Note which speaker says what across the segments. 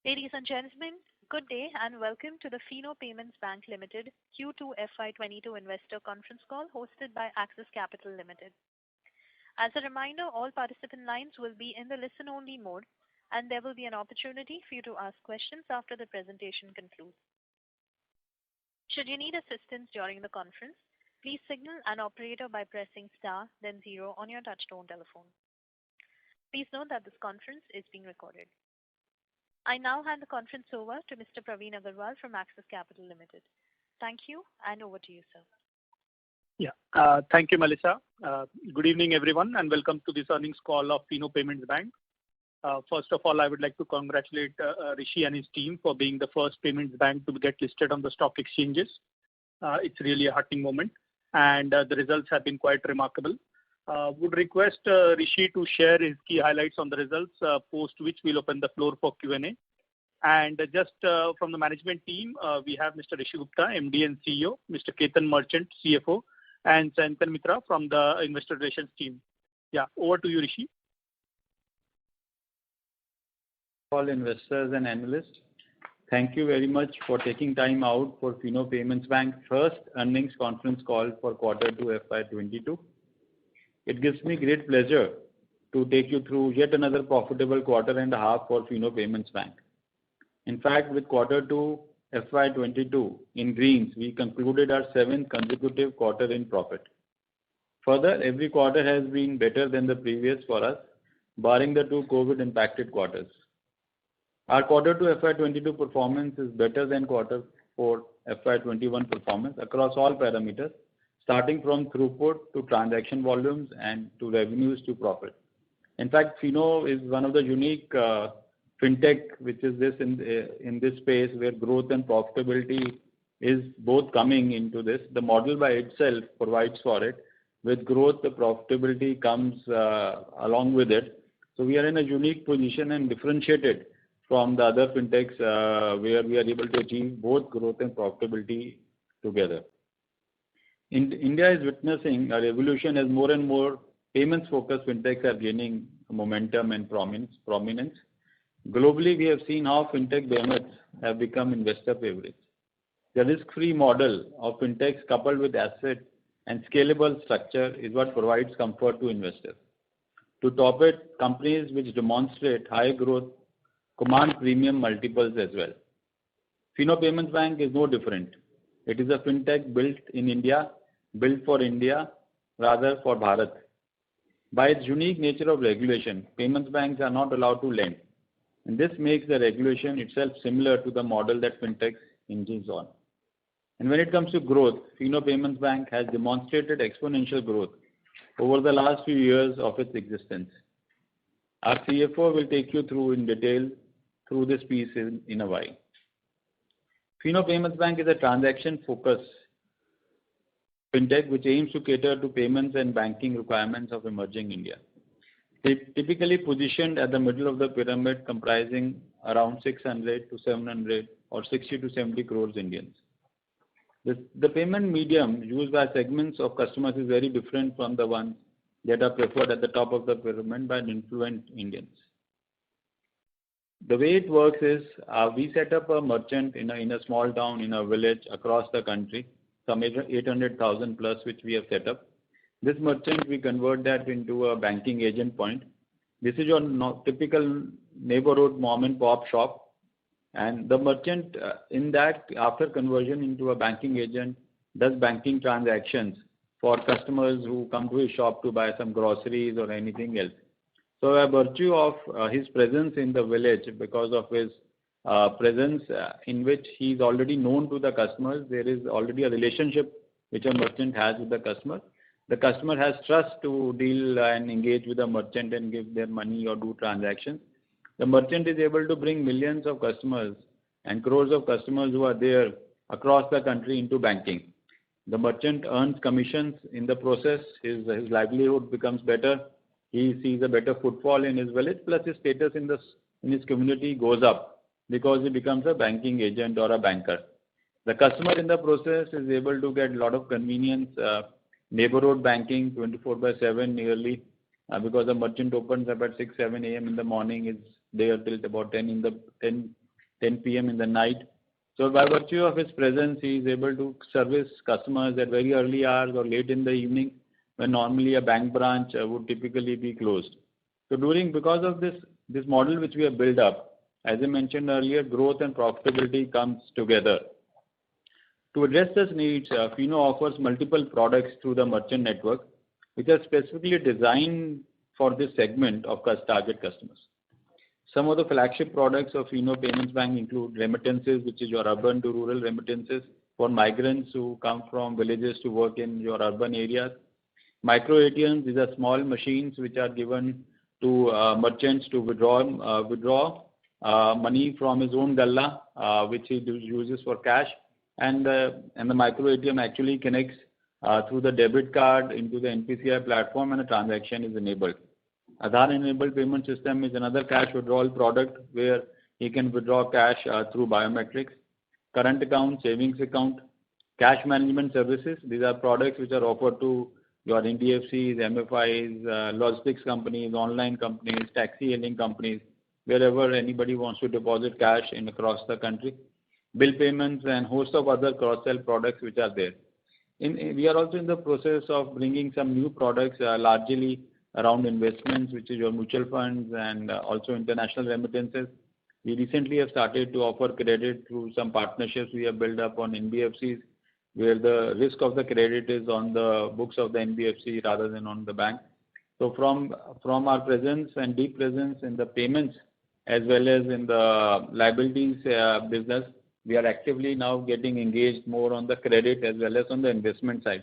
Speaker 1: Ladies and gentlemen, good day and welcome to the Fino Payments Bank Limited Q2 FY22 investor conference call hosted by Axis Capital Limited. As a reminder, all participant lines will be in the listen-only mode, and there will be an opportunity for you to ask questions after the presentation concludes. Should you need assistance during the conference, please signal an operator by pressing star then 0 on your touchtone telephone. Please note that this conference is being recorded. I now hand the conference over to Mr. Praveen Agarwal from Axis Capital Limited. Thank you, and over to you, sir.
Speaker 2: Thank you, Melissa. Good evening, everyone, and welcome to this earnings call of Fino Payments Bank. First of all, I would like to congratulate Rishi and his team for being the first payments bank to get listed on the stock exchanges. It's really a heartening moment, and the results have been quite remarkable. Would request Rishi to share his key highlights on the results, post which we'll open the floor for Q&A. And just from the management team, we have Mr. Rishi Gupta, MD and CEO, Mr. Ketan Merchant, CFO, and Sayantan Mitra from the investor relations team. Over to you, Rishi.
Speaker 3: All investors and analysts, thank you very much for taking time out for Fino Payments Bank first earnings conference call for Q2 FY22. It gives me great pleasure to take you through yet another profitable quarter and a half for Fino Payments Bank. In fact, with Q2 FY22 in greens, we concluded our 7th consecutive quarter in profit. Further, every quarter has been better than the previous for us, barring the 2 COVID-impacted quarters. Our Q2 FY22 performance is better than Q4 FY21 performance across all parameters, starting from throughput to transaction volumes and to revenues to profit. In fact, Fino is one of the unique fintech which is in this space where growth and profitability is both coming into this. The model by itself provides for it. With growth, the profitability comes along with it. So we are in a unique position and differentiated from the other fintechs where we are able to achieve both growth and profitability together. India is witnessing a revolution as more and more payments-focused fintechs are gaining momentum and prominence. Globally, we have seen how fintech behemoths have become investor favorites. The risk-free model of fintechs coupled with asset and scalable structure is what provides comfort to investors. To top it, companies which demonstrate high growth command premium multiples as well. Fino Payments Bank is no different. It is a fintech built in India, built for India, rather for Bharat. By its unique nature of regulation, payments banks are not allowed to lend. And this makes the regulation itself similar to the model that fintechs hinges on. And when it comes to growth, Fino Payments Bank has demonstrated exponential growth over the last few years of its existence. Our CFO will take you through in detail through this piece in a while. Fino Payments Bank is a transaction-focused fintech which aims to cater to payments and banking requirements of emerging India. Typically positioned at the middle of the pyramid, comprising around 600 to 700 or 60 to 70 crores Indians. The payment medium used by segments of customers is very different from the ones that are preferred at the top of the pyramid by influent Indians. The way it works is we set up a merchant in a small town in a village across the country, some 800,000 plus which we have set up. This merchant, we convert that into a banking agent point. This is your typical neighborhood mom and pop shop. And the merchant in that, after conversion into a banking agent, does banking transactions for customers who come to his shop to buy some groceries or anything else. So by virtue of his presence in the village, because of his presence in which he is already known to the customers, there is already a relationship which a merchant has with the customer. The customer has trust to deal and engage with the merchant and give their money or do transactions. The merchant is able to bring millions of customers and crores of customers who are there across the country into banking. The merchant earns commissions in the process. His livelihood becomes better. He sees a better footfall in his village, plus his status in his community goes up because he becomes a banking agent or a banker. The customer in the process is able to get a lot of convenience, neighborhood banking 24/7 nearly, because the merchant opens up at 6, 7 a.m. in the morning, is there till about 10 10 p.m. in the night. So by virtue of his presence, he is able to service customers at very early hours or late in the evening when normally a bank branch would typically be closed. So because of this model which we have built up, as I mentioned earlier, growth and profitability comes together. To address this needs, Fino offers multiple products through the merchant network, which are specifically designed for this segment of target customers. Some of the flagship products of Fino Payments Bank include remittances, which is your urban to rural remittances for migrants who come from villages to work in your urban areas. Micro ATMs, these are small machines which are given to merchants to withdraw money from his own galla, which he uses for cash. And the micro ATM actually connects through the debit card into the NPCI platform, and a transaction is enabled. Aadhaar enabled payment system is another cash withdrawal product where he can withdraw cash through biometrics. Current account, savings account, cash management services, these are products which are offered to your NBFCs, MFIs, logistics companies, online companies, taxi hailing companies, wherever anybody wants to deposit cash across the country. Bill payments and host of other cross-sell products which are there. We are also in the process of bringing some new products largely around investments, which is your mutual funds and also international remittances. We recently have started to offer credit through some partnerships we have built up on NBFCs, where the risk of the credit is on the books of the NBFC rather than on the bank. So from our presence and deep presence in the payments as well as in the liabilities business, we are actively now getting engaged more on the credit as well as on the investment side.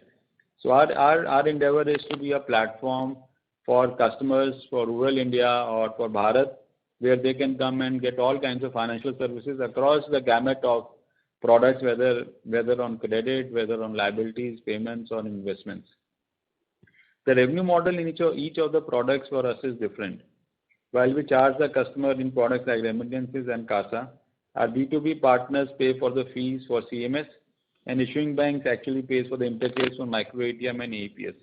Speaker 3: So our endeavor is to be a platform for customers for rural India or for Bharat, where they can come and get all kinds of financial services across the gamut of products, whether on credit, whether on liabilities, payments, or investments. The revenue model in each of the products for us is different. While we charge the customer in products like remittances and CASA, our B2B partners pay for the fees for CMS, and issuing banks actually pays for the interface for micro ATM and APS.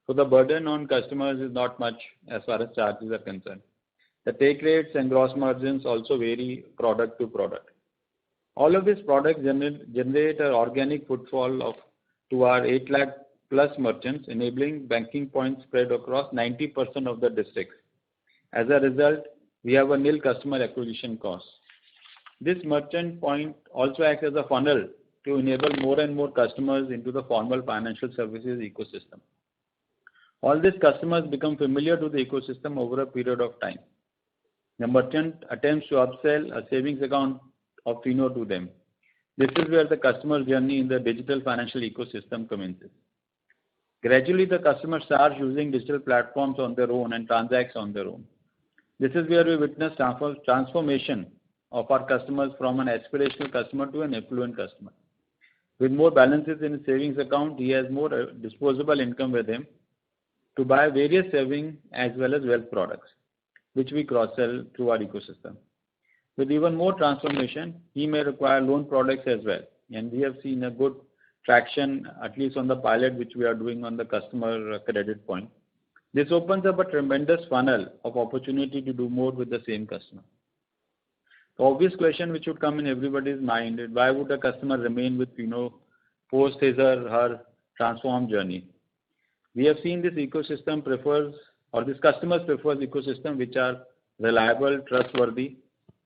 Speaker 3: So the burden on customers is not much as far as charges are concerned. The take rates and gross margins also vary product to product. All of these products generate an organic footfall to our 8 lakh plus merchants, enabling banking points spread across 90% of the districts. As a result, we have a nil customer acquisition cost. This merchant point also acts as a funnel to enable more and more customers into the formal financial services ecosystem. All these customers become familiar to the ecosystem over a period of time. The merchant attempts to upsell a savings account of Fino to them. This is where the customer journey in the digital financial ecosystem commences. Gradually, the customer starts using digital platforms on their own and transacts on their own. This is where we witness transformation of our customers from an aspirational customer to an affluent customer. With more balances in his savings account, he has more disposable income with him to buy various saving as well as wealth products, which we cross-sell through our ecosystem. With even more transformation, he may require loan products as well. And we have seen a good traction, at least on the pilot, which we are doing on the customer credit point. This opens up a tremendous funnel of opportunity to do more with the same customer. The obvious question which would come in everybody's mind is, why would a customer remain with Fino post his or her transformed journey? We have seen this ecosystem this customers prefers ecosystem which are reliable, trustworthy,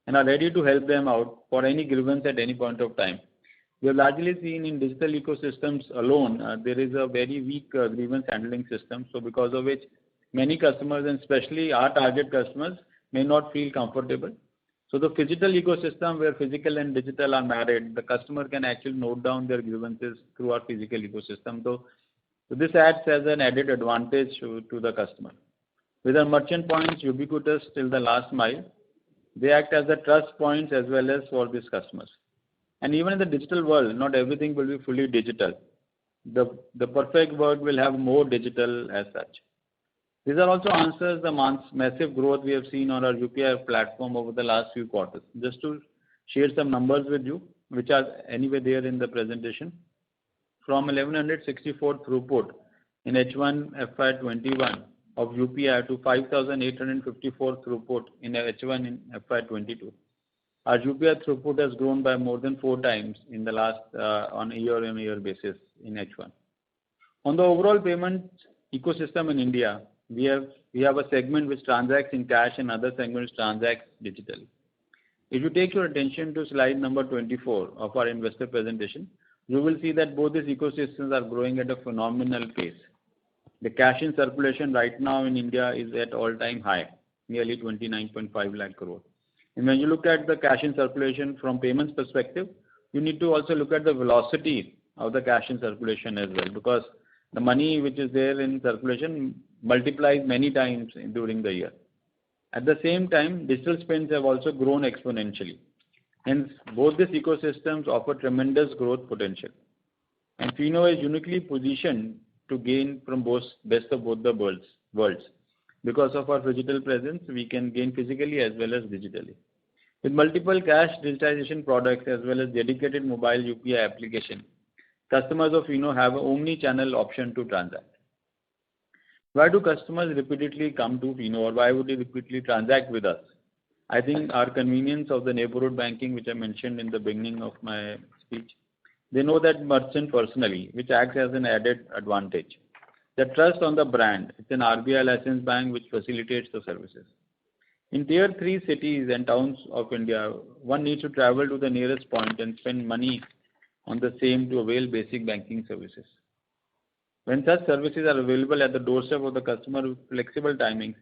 Speaker 3: and are ready to help them out for any grievance at any point of time. We have largely seen in digital ecosystems alone, there is a very weak grievance handling system. So because of which many customers, and especially our target customers, may not feel comfortable. So the physical ecosystem where physical and digital are married, the customer can actually note down their grievances through our physical ecosystem. So this acts as an added advantage to the customer. With our merchant points ubiquitous till the last mile, they act as the trust points as well as for these customers. And even in the digital world, not everything will be fully digital. The perfect world will have more digital as such. These are also answers the massive growth we have seen on our UPI platform over the last few quarters. Just to share some numbers with you, which are anyway there in the presentation. From 1164 throughput in H1 FY21 of UPI to 5854 throughput in H1 in FY22. our UPI throughput has grown by more than 4 times in the last on a year-on-year basis in H1. On the overall payment ecosystem in India, we have a segment which transacts in cash and other segments transacts digitally. If you take your attention to slide number 24 of our investor presentation, you will see that both these ecosystems are growing at a phenomenal pace. The cash in circulation right now in India is at all-time high, nearly 29.5 lakh crore. And when you look at the cash in circulation from payments perspective, you need to also look at the velocity of the cash in circulation as well, because the money which is there in circulation multiplies many times during the year. At the same time, digital spends have also grown exponentially. Hence, both these ecosystems offer tremendous growth potential. And Fino is uniquely positioned to gain from best of both the worlds. Because of our physical presence, we can gain physically as well as digitally. With multiple cash digitization products as well as dedicated mobile UPI application, customers of Fino have an omni-channel option to transact. Why do customers repeatedly come to Fino, or why would they repeatedly transact with us? I think our convenience of the neighborhood banking, which I mentioned in the beginning of my speech, they know that merchant personally, which acts as an added advantage. The trust on the brand, it's an RBI licensed bank which facilitates the services. In tier 3 cities and towns of India, one needs to travel to the nearest point and spend money on the same to avail basic banking services. When such services are available at the doorstep of the customer with flexible timings,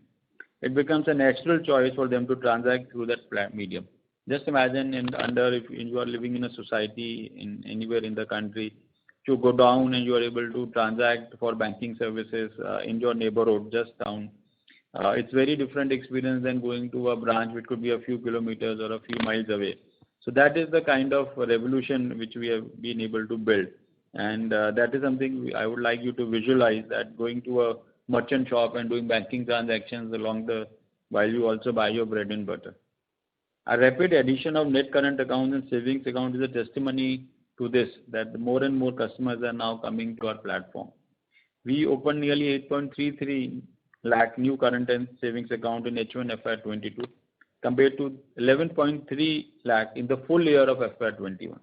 Speaker 3: it becomes a natural choice for them to transact through that medium. Just imagine if you are living in a society anywhere in the country, you go down and you are able to transact for banking services in your neighborhood, just down. It's very different experience than going to a branch which could be a few kilometers or a few miles away. So that is the kind of revolution which we have been able to build. And that is something I would like you to visualize, that going to a merchant shop and doing banking transactions while you also buy your bread and butter. A rapid addition of net current accounts and savings account is a testimony to this, that more and more customers are now coming to our platform. We opened nearly 8.33 lakh new current and savings account in H1 FY22 compared to 11.3 lakh in the full year of FY21.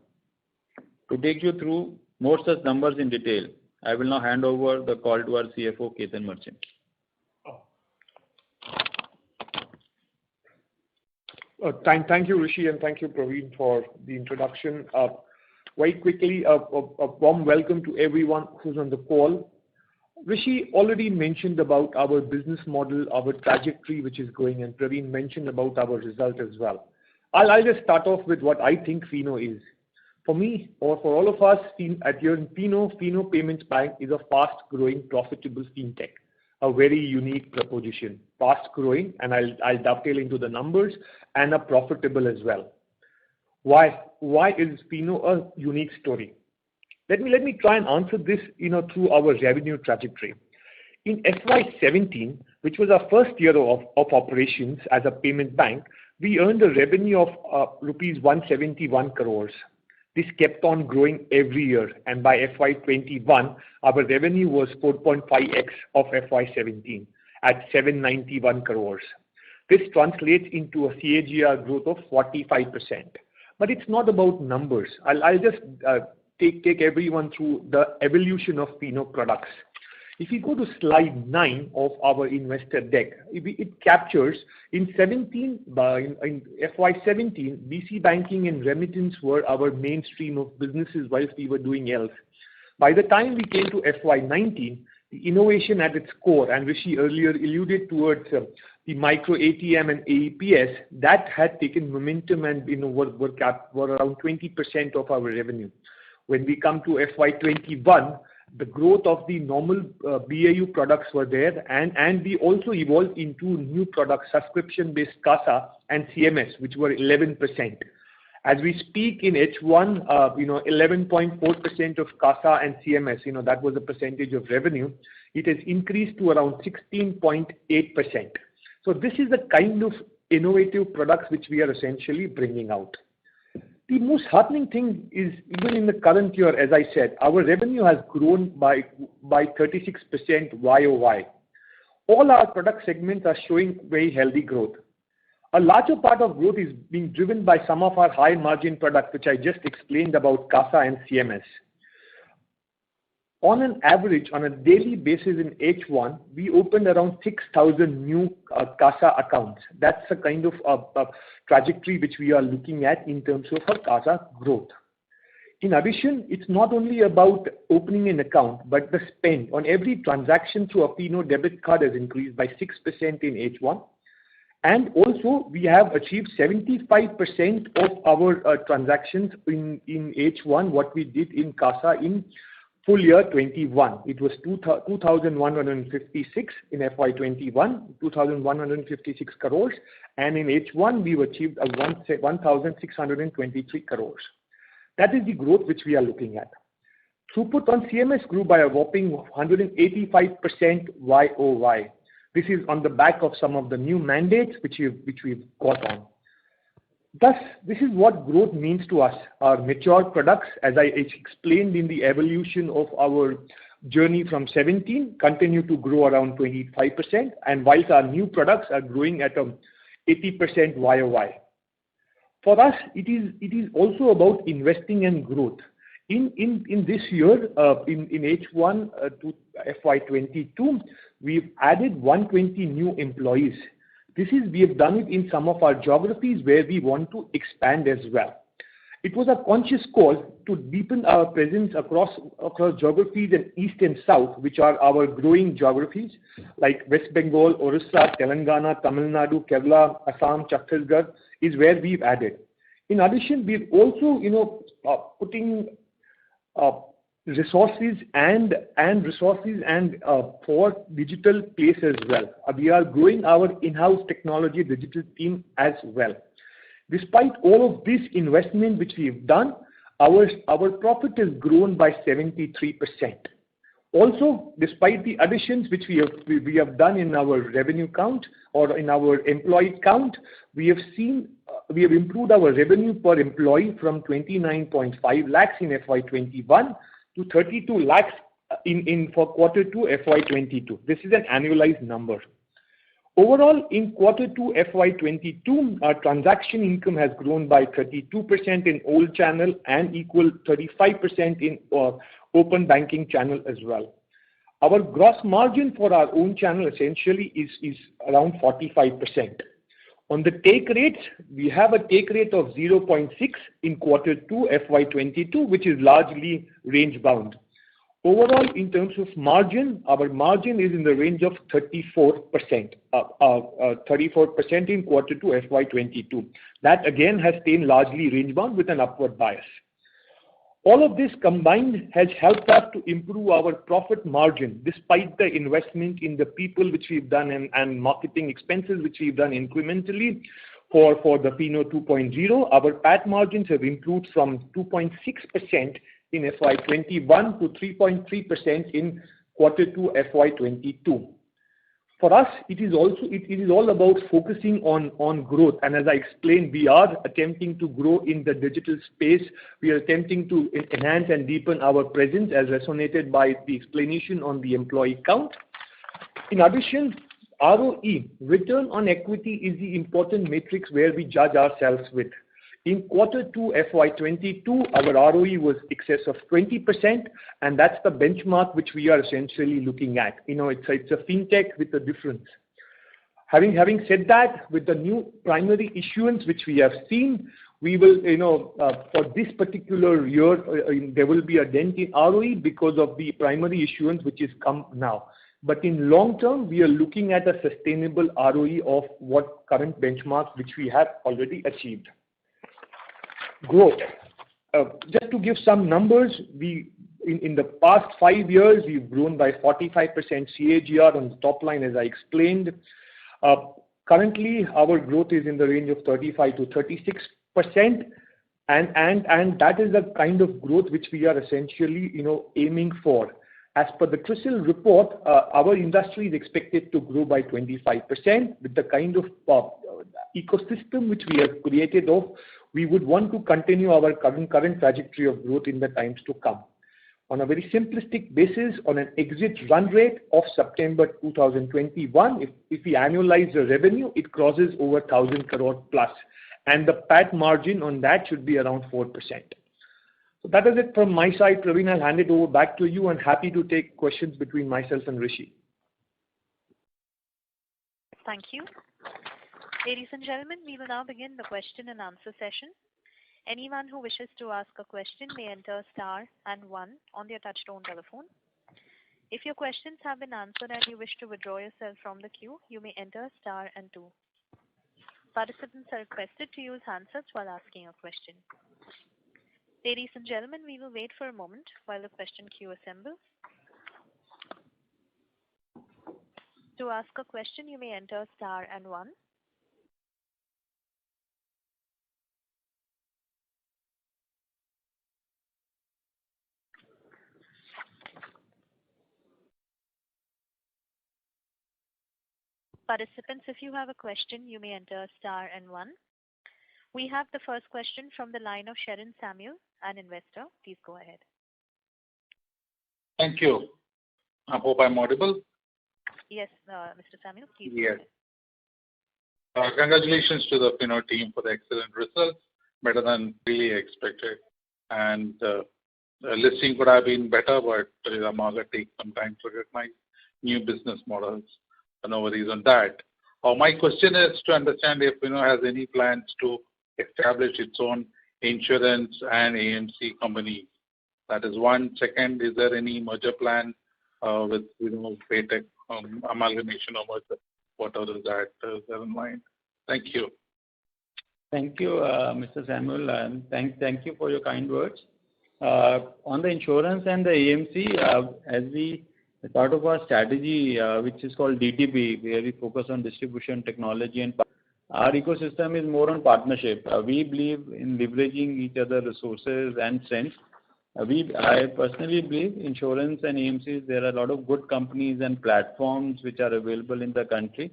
Speaker 3: To take you through more such numbers in detail, I will now hand over the call to our CFO, Ketan Merchant.
Speaker 4: Thank you, Rishi, and thank you, Praveen, for the introduction. Very quickly, a warm welcome to everyone who's on the call. Rishi already mentioned about our business model, our trajectory which is going, and Praveen mentioned about our result as well. I'll just start off with what I think Fino is. For me, or for all of us here in Fino Payments Bank is a fast-growing, profitable fintech, a very unique proposition. Fast-growing, and I'll dovetail into the numbers, and a profitable as well. Why is Fino a unique story? Let me try and answer this, through our revenue trajectory. In FY17, which was our first year of operations as a payment bank, we earned a revenue of rupees 171 crores. This kept on growing every year, and by FY21, our revenue was 4.5x of FY17 at 791 crores. This translates into a CAGR growth of 45%. But it's not about numbers. I'll just take everyone through the evolution of Fino products. If you go to slide 9 of our investor deck, it captures in FY17, BC banking and remittance were our mainstream of businesses whilst we were doing else. By the time we came to FY19, the innovation at its core, and Rishi earlier alluded towards the micro ATM and AEPS, that had taken momentum and were around 20% of our revenue. When we come to FY21, the growth of the normal BAU products were there, and we also evolved into new products, subscription-based CASA and CMS, which were 11%. As we speak in H1, 11.4% of CASA and CMS, that was the percentage of revenue. It has increased to around 16.8%. So this is the kind of innovative products which we are essentially bringing out. The most heartening thing is, even in the current year, as I said, our revenue has grown by 36% YOY. All our product segments are showing very healthy growth. A larger part of growth is being driven by some of our high margin products, which I just explained about CASA and CMS. On an average, on a daily basis in H1, we opened around 6,000 new CASA accounts. That's the kind of trajectory which we are looking at in terms of our CASA growth. In addition, it's not only about opening an account, but the spend on every transaction through a Fino debit card has increased by 6% in H1. And also, we have achieved 75% of our transactions in H1, what we did in CASA in full year 21. It was 2,156 in FY21, 2,156 crores, and in H1 we've achieved 1,623 crores. That is the growth which we are looking at. Throughput on CMS grew by a whopping 185% YOY. This is on the back of some of the new mandates which we've got on. Thus, this is what growth means to us. Our mature products, as I explained in the evolution of our journey from 17, continue to grow around 25%, and whilst our new products are growing at 80% YOY. For us, it is also about investing in growth. In this year, in H1 to FY22, we've added 120 new employees. We have done it in some of our geographies where we want to expand as well. It was a conscious call to deepen our presence across geographies in East and South, which are our growing geographies, like West Bengal, Orissa, Telangana, Tamil Nadu, Kerala, Assam, Chhattisgarh, is where we've added. In addition, we've also, putting resources for digital place as well. We are growing our in-house technology digital team as well. Despite all of this investment which we've done, our profit has grown by 73%. Also, despite the additions which we have done in our revenue count or in our employee count, we have improved our revenue per employee from 29.5 lakhs in FY21 to 32 lakhs for Q2 FY22. This is an annualized number. Overall, in Q2 FY22, our transaction income has grown by 32% in old channel and equal 35% in open banking channel as well. Our gross margin for our own channel essentially is around 45%. On the take rates, we have a take rate of 0.6 in Q2 FY22, which is largely range bound. Overall, in terms of margin, our margin is in the range of 34%, 34% in Q2 FY22. That again has stayed largely range bound with an upward bias. All of this combined has helped us to improve our profit margin despite the investment in the people which we've done and marketing expenses which we've done incrementally for the Fino 2.0. Our PAT margins have improved from 2.6% in FY21 to 3.3% in Q2 FY22. For us, it is all about focusing on growth. And as I explained, we are attempting to grow in the digital space. We are attempting to enhance and deepen our presence as resonated by the explanation on the employee count. In addition, ROE, return on equity, is the important matrix where we judge ourselves with. In Q2 FY22, our ROE was excess of 20%, and that's the benchmark which we are essentially looking at. It's a fintech with a difference. Having said that, with the new primary issuance which we have seen, we will, for this particular year, there will be a dent in ROE because of the primary issuance which is come now. But in long term, we are looking at a sustainable ROE of what current benchmarks which we have already achieved. Growth. Just to give some numbers, in the past 5 years, we've grown by 45% CAGR on the top line, as I explained. Currently, our growth is in the range of 35 to 36%, and that is the kind of growth which we are essentially, aiming for. As per the CRISIL report, our industry is expected to grow by 25% with the kind of ecosystem which we have created we would want to continue our current trajectory of growth in the times to come. on a very simplistic basis, on an exit run rate of September 2021, if we annualize the revenue, it crosses over 1,000 crore plus, and the PAT margin on that should be around 4%. So that is it from my side. Praveen, I'll hand it over back to you, and happy to take questions between myself and Rishi.
Speaker 1: Thank you. Ladies and gentlemen, we will now begin the question and answer session. Anyone who wishes to ask a question may enter star and 1 on their touchtone telephone. If your questions have been answered and you wish to withdraw yourself from the queue, you may enter star and 2. Participants are requested to use handsets while asking a question. Ladies and gentlemen, we will wait for a moment while the question queue assembles. To ask a question, you may enter star and 1. Participants, if you have a question, you may enter star and 1. We have the first question from the line of Sharon Samuel, an investor. Please go ahead.
Speaker 5: Thank you. I hope I'm audible.
Speaker 1: Yes, Mr. Samuel, please
Speaker 5: Yes.
Speaker 1: go ahead.
Speaker 5: Congratulations to the Fino team for the excellent results, better than really expected. And the listing could have been better, but the market takes some time to recognize new business models. No worries on that. My question is to understand if Fino has any plans to establish its own insurance and AMC company. That is one. Second, is there any merger plan with Paytech amalgamation or merger? What other is that in mind? Thank you.
Speaker 3: Thank you, Mr. Samuel, and thank you for your kind words. On the insurance and the AMC, as part of our strategy, which is called DTP, where we focus on distribution, technology, and our ecosystem is more on partnership. We believe in leveraging each other's resources and strengths. I personally believe insurance and AMCs, there are a lot of good companies and platforms which are available in the country.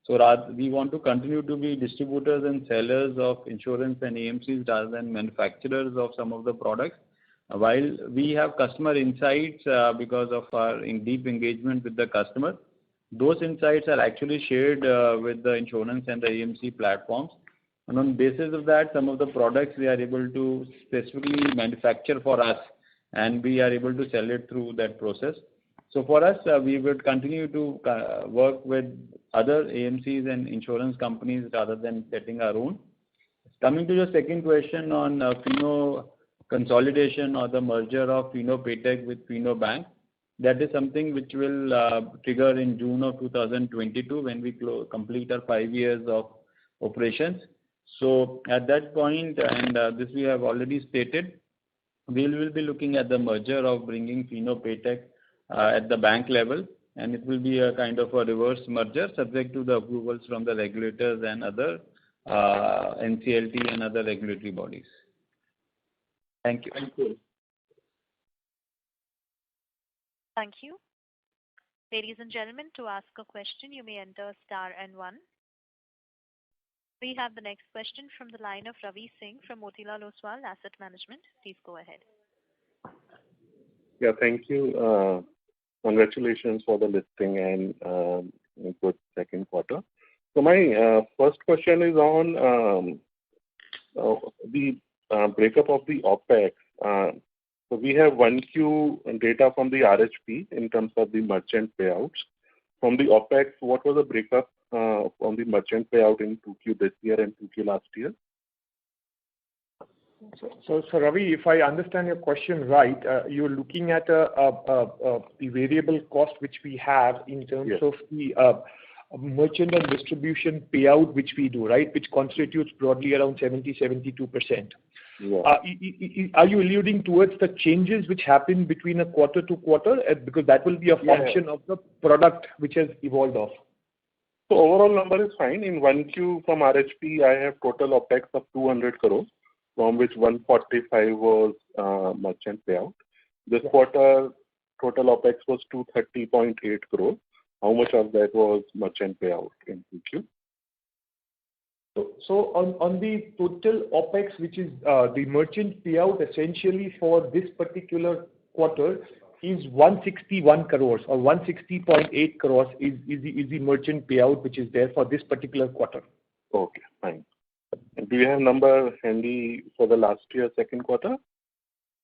Speaker 3: So we want to continue to be distributors and sellers of insurance and AMCs rather than manufacturers of some of the products. While we have customer insights because of our deep engagement with the customer, those insights are actually shared with the insurance and the AMC platforms. And on the basis of that, some of the products we are able to specifically manufacture for us, and we are able to sell it through that process. So for us, we will continue to work with other AMCs and insurance companies rather than setting our own. Coming to your second question on Fino consolidation or the merger of Fino Paytech with Fino Bank, that is something which will trigger in June of 2022 when we complete our 5 years of operations. So at that point, and this we have already stated, we will be looking at the merger of bringing Fino Paytech at the bank level, and it will be a kind of a reverse merger subject to the approvals from the regulators and other NCLT and other regulatory bodies. Thank you.
Speaker 5: Thank you.
Speaker 1: Thank you. Ladies and gentlemen, to ask a question, you may enter star and 1. We have the next question from the line of Ravi Singh from Motilal Oswal Asset Management. Please go ahead.
Speaker 6: Yeah, thank you. Congratulations for the listing and good second quarter. So my first question is on the breakup of the OPEX. So we have 1Q data from the RHP in terms of the merchant payouts. From the OPEX, what was the breakup from the merchant payout in 2Q this year and 2Q last year?
Speaker 4: So Ravi, if I understand your question right, you're looking at the variable cost which we have in terms of the merchant and distribution payout which we do, right, which constitutes broadly around 70-72%.
Speaker 6: Yeah.
Speaker 4: Are you alluding towards the changes which happen between a quarter to quarter? Because that will be a function of the product which has evolved off.
Speaker 6: So overall number is fine. In 1Q from RHP, I have total OPEX of 200 crores, from which 145 was merchant payout. This quarter, total OPEX was 230.8 crores. How much of that was merchant payout in 2Q?
Speaker 4: So on the total OPEX, which is the merchant payout, essentially for this particular quarter is 161 crores or 160.8 crores is the merchant payout which is there for this particular quarter.
Speaker 6: Okay, fine. And do you have number handy for the last year second quarter?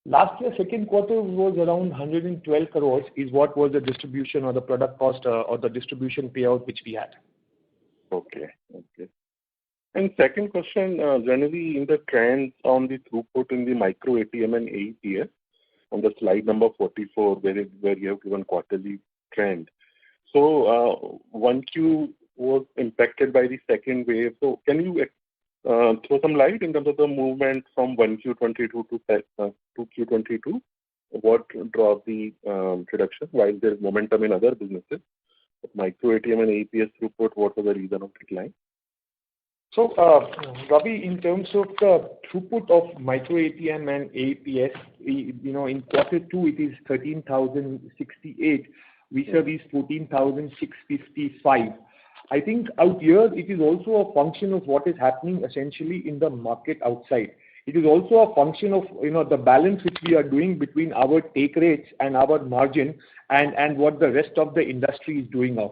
Speaker 4: Last year second quarter was around 112 crores is what was the distribution or the product cost or the distribution payout which we had.
Speaker 6: Okay. And second question, generally in the trends on the throughput in the micro ATM and AEPS on the slide number 44 where you have given quarterly trend. So 1Q was impacted by the second wave. So can you throw some light in terms of the movement from 1Q22 to 2Q22? What drove the reduction while there is momentum in other businesses? Micro ATM and AEPS throughput, what was the reason of decline?
Speaker 4: So, Ravi, in terms of the throughput of micro ATM and AEPS, in quarter 2 it is 13,068, vis-a-vis 14,655. I think out here it is also a function of what is happening essentially in the market outside. It is also a function of the balance which we are doing between our take rates and our margin and what the rest of the industry is doing of.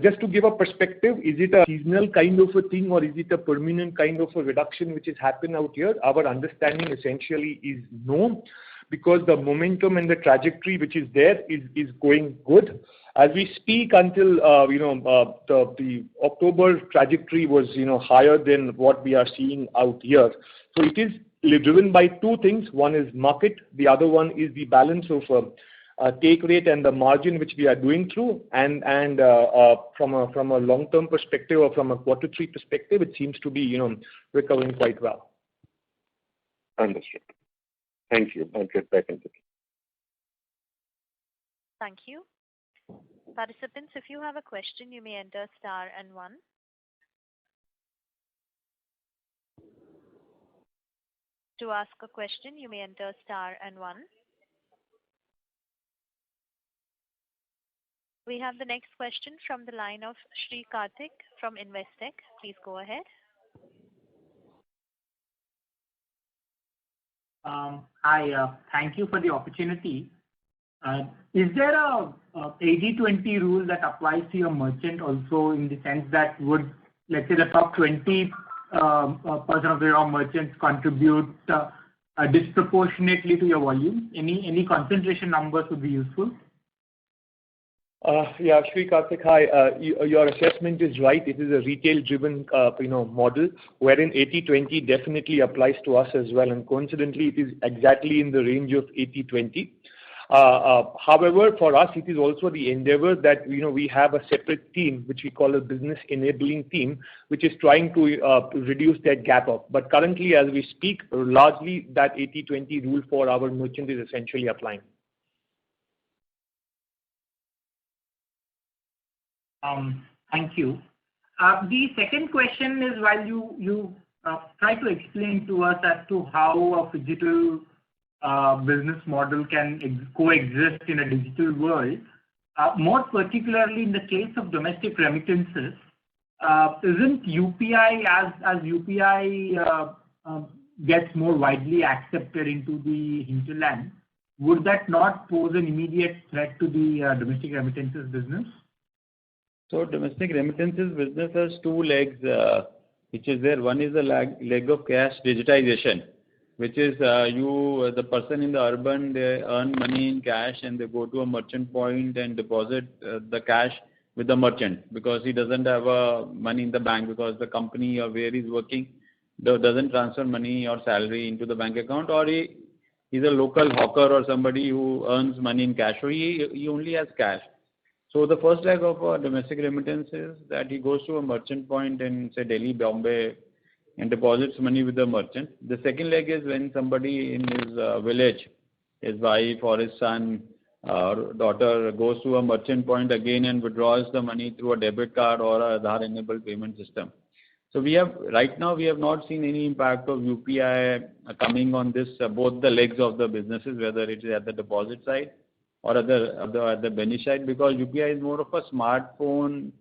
Speaker 4: Just to give a perspective, is it a seasonal kind of a thing or is it a permanent kind of a reduction which has happened out here? Our understanding essentially is no, because the momentum and the trajectory which is there is going good. As we speak until the October trajectory was higher than what we are seeing out here. So it is driven by two things. One is market, the other one is the balance of take rate and the margin which we are doing through, and from a long-term perspective or from a quarter 3 perspective, it seems to be recovering quite well.
Speaker 6: Understood. Thank you. I'll get back into it.
Speaker 1: Thank you. Participants, if you have a question, you may enter star and 1. To ask a question, you may enter star and 1. We have the next question from the line of Sri Karthik from Investec. Please go ahead.
Speaker 7: Hi, thank you for the opportunity. Is there a 80-20 rule that applies to your merchant also, in the sense that would, let's say, the top 20% of your merchants contribute disproportionately to your volume? Any concentration numbers would be useful.
Speaker 4: Yeah, Sri Karthik, hi. Your assessment is right. It is a retail-driven, model wherein 80-20 definitely applies to us as well, and coincidentally, it is exactly in the range of 80-20. However, for us, it is also the endeavor that we have a separate team which we call a business enabling team, which is trying to reduce that gap up. But currently, as we speak, largely that 80-20 rule for our merchant is essentially applying.
Speaker 7: Thank you. The second question is, while you try to explain to us as to how a digital business model can coexist in a digital world, more particularly in the case of domestic remittances, isn't UPI, as UPI gets more widely accepted into the hinterland, would that not pose an immediate threat to the domestic remittances business?
Speaker 3: So domestic remittances business has two legs, which is there. One is the leg of cash digitization, which is the person in the urban, they earn money in cash and they go to a merchant point and deposit the cash with the merchant, because he doesn't have money in the bank, because the company or where he's working doesn't transfer money or salary into the bank account, or he's a local hawker or somebody who earns money in cash, so he only has cash. So the first leg of domestic remittance is that he goes to a merchant point in, say, Delhi, Bombay, and deposits money with the merchant. The second leg is when somebody in his village, his wife or his son or daughter, goes to a merchant point again and withdraws the money through a debit card or a Aadhaar-enabled payment system. So right now we have not seen any impact of UPI coming on this, both the legs of the businesses, whether it is at the deposit side or at the benefit side, because UPI is more of a smartphone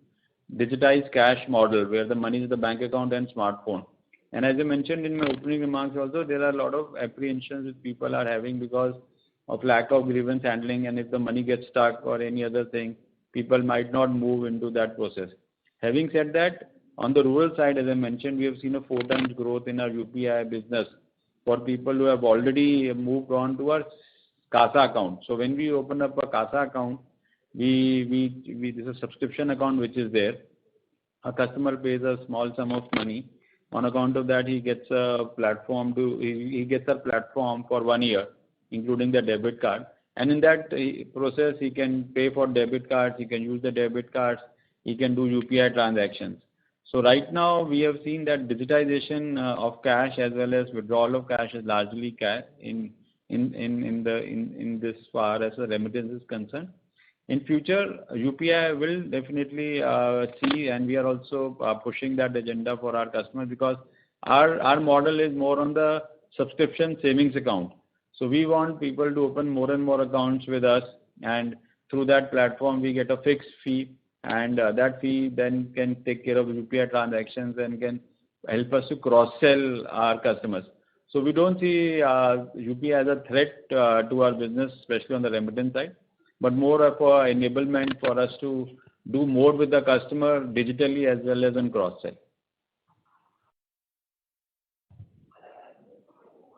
Speaker 3: digitized cash model where the money is in the bank account and smartphone. And as I mentioned in my opening remarks also, there are a lot of apprehensions that people are having, because of lack of grievance handling, and if the money gets stuck or any other thing, people might not move into that process. Having said that, on the rural side, as I mentioned, we have seen a 4 times growth in our UPI business for people who have already moved on to our CASA account. So when we open up a CASA account, this is a subscription account which is there. A customer pays a small sum of money. On account of that, he gets a platform for 1 year, including the debit card. And in that process, he can pay for debit cards, he can use the debit cards, he can do UPI transactions. So right now, we have seen that digitization of cash as well as withdrawal of cash is largely in this far as the remittance is concerned. In future, UPI will definitely see, and we are also pushing that agenda for our customers, because our model is more on the subscription savings account. So we want people to open more and more accounts with us, and through that platform we get a fixed fee, and that fee then can take care of UPI transactions and can help us to cross-sell our customers. So we don't see UPI as a threat to our business, especially on the remittance side, but more of an enablement for us to do more with the customer digitally as well as on cross-sell.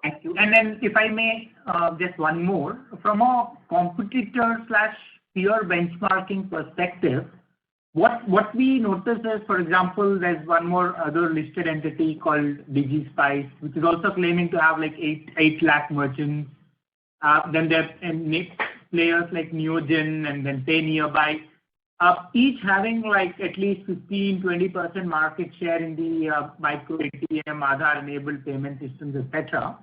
Speaker 7: Thank you. And then if I may, just one more. From a competitor/peer benchmarking perspective, what we notice is, for example, there's one more other listed entity called DigiSpice, which is also claiming to have like 8 lakh merchants. Then there are players like Neogen and then PayNearby, each having like at least 15-20% market share in the micro ATM, Aadhaar-enabled payment systems, etc.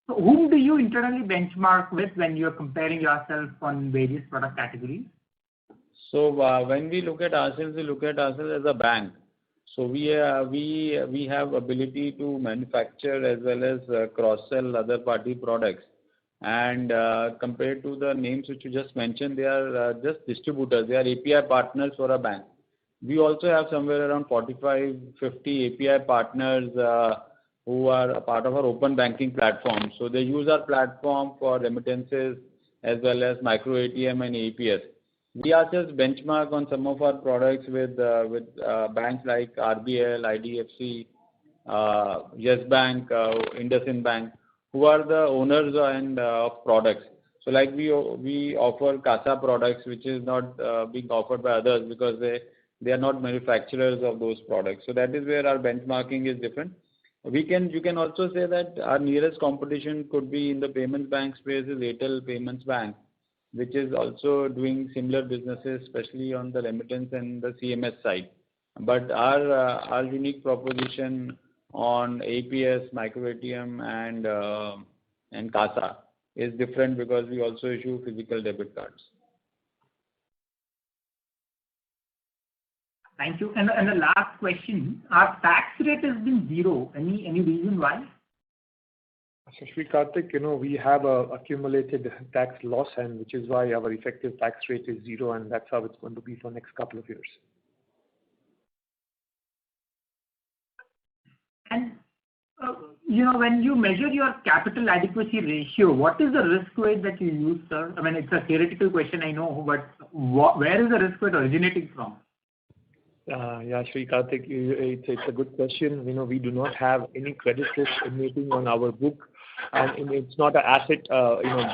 Speaker 7: So whom do you internally benchmark with when you're comparing yourself on various product categories?
Speaker 3: So when we look at ourselves, as a bank. So we have ability to manufacture as well as cross-sell other party products. And compared to the names which you just mentioned, they are just distributors. They are API partners for a bank. We also have somewhere around 45-50 API partners who are a part of our open banking platform. So they use our platform for remittances as well as micro ATM and APS. We are just benchmark on some of our products with banks like RBL, IDFC, Yes Bank, IndusInd Bank, who are the owners and of products. So like we offer CASA products, which is not being offered by others because they are not manufacturers of those products. So that is where our benchmarking is different. You can also say that our nearest competition could be in the payments bank space is Airtel Payments Bank, which is also doing similar businesses, especially on the remittance and the CMS side. But our unique proposition on APS, micro ATM, and CASA is different because we also issue physical debit cards.
Speaker 7: Thank you. And the last question, our tax rate has been 0. Any reason why?
Speaker 4: So Shri Karthik, we have a accumulated tax loss, and which is why our effective tax rate is 0, and that's how it's going to be for next couple of years.
Speaker 7: And when you measure your capital adequacy ratio, what is the risk weight that you use, sir? I mean, it's a theoretical question, I know, but where is the risk weight originating from?
Speaker 4: Yeah, Shri Karthik, it's a good question. We do not have any credit risk emanating on our book, and it's not an asset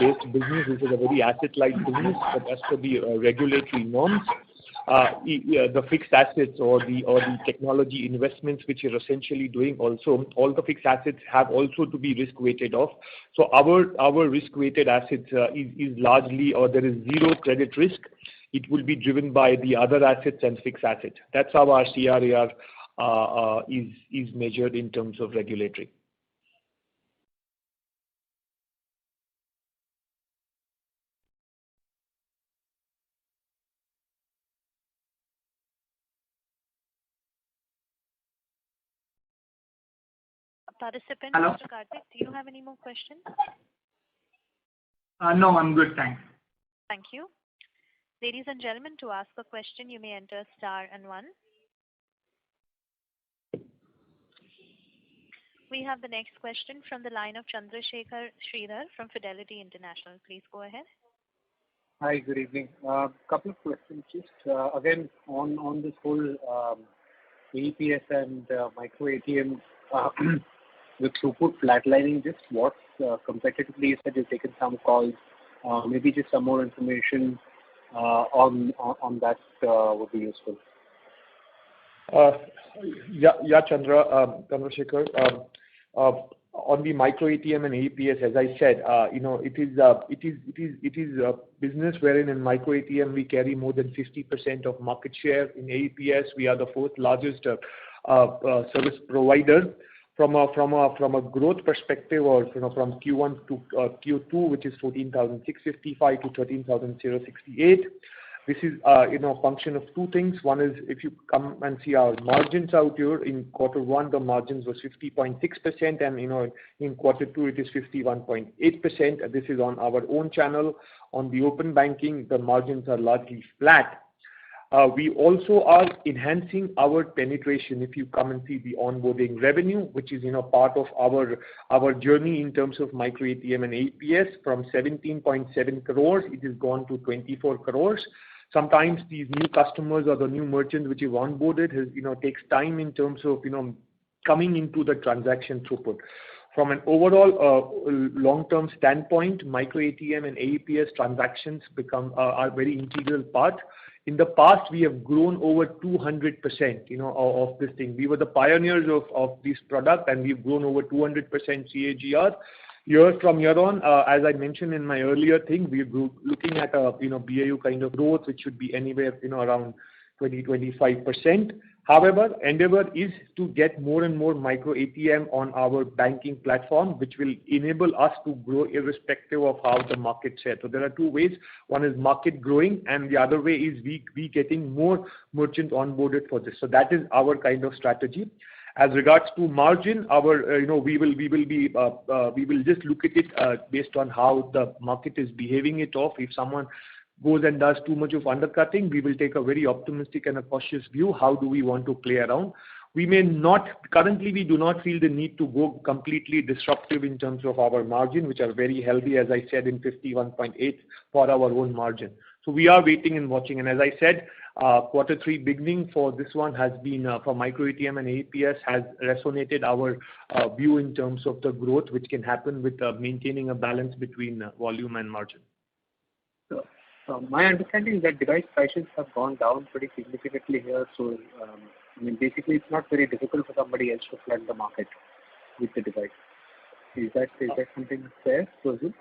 Speaker 4: based business. This is a very asset-light business, but as per the regulatory norms, the fixed assets or the technology investments which you're essentially doing also, all the fixed assets have also to be risk weighted off. So our risk weighted assets is largely, or there is 0 credit risk. It will be driven by the other assets and fixed assets. That's how our CRAR is measured in terms of regulatory.
Speaker 1: Participant,
Speaker 7: Hello?
Speaker 1: Mr. Karthik, do you have any more questions?
Speaker 7: No, I'm good, thanks.
Speaker 1: Thank you. Ladies and gentlemen, to ask a question, you may enter star and 1. We have the next question from the line of Chandrasekhar Sridhar from Fidelity International. Please go ahead.
Speaker 8: Hi, good evening. Couple of questions. Just again on this whole AEPS and micro ATM, the throughput flatlining. Just what competitively you said you've taken some calls. Maybe just some more information on that would be useful.
Speaker 4: Chandrasekhar. On the micro ATM and AEPS, as I said, it is a business wherein in micro ATM we carry more than 50% of market share. In AEPS, we are the fourth largest service provider. From a growth perspective, or from Q1 to Q2, which is 14,655 to 13,068. This is function of two things. One is, if you come and see our margins out here, in quarter one the margins was 50.6%, and in quarter two it is 51.8%. This is on our own channel. On the open banking, the margins are largely flat. We also are enhancing our penetration. If you come and see the onboarding revenue, which is part of our journey in terms of micro ATM and AEPS, from 17.7 crores, it has gone to 24 crores. Sometimes these new customers or the new merchants which you've onboarded takes time in terms of coming into the transaction throughput. From an overall long-term standpoint, micro ATM and AEPS transactions are very integral part. In the past, we have grown over 200%, of this thing. We were the pioneers of this product, and we've grown over 200% CAGR. Year from year on, as I mentioned in my earlier thing, we're looking at a BAU kind of growth, which should be anywhere around 20-25%. However, endeavor is to get more and more micro ATM on our banking platform, which will enable us to grow irrespective of how the market share. So there are two ways. One is market growing, and the other way is we getting more merchants onboarded for this. So that is our kind of strategy. As regards to margin, we will just look at it based on how the market is behaving it off. If someone goes and does too much of undercutting, we will take a very optimistic and a cautious view. How do we want to play around? Currently we do not feel the need to go completely disruptive in terms of our margin, which are very healthy, as I said, in 51.8 for our own margin. So we are waiting and watching. And as I said, quarter three beginning for this one has been, for micro ATM and AEPS, has resonated our view in terms of the growth which can happen with maintaining a balance between volume and margin.
Speaker 8: My understanding is that device prices have gone down pretty significantly here. So, basically it's not very difficult for somebody else to flood the market with the device. Is that something fair to assume?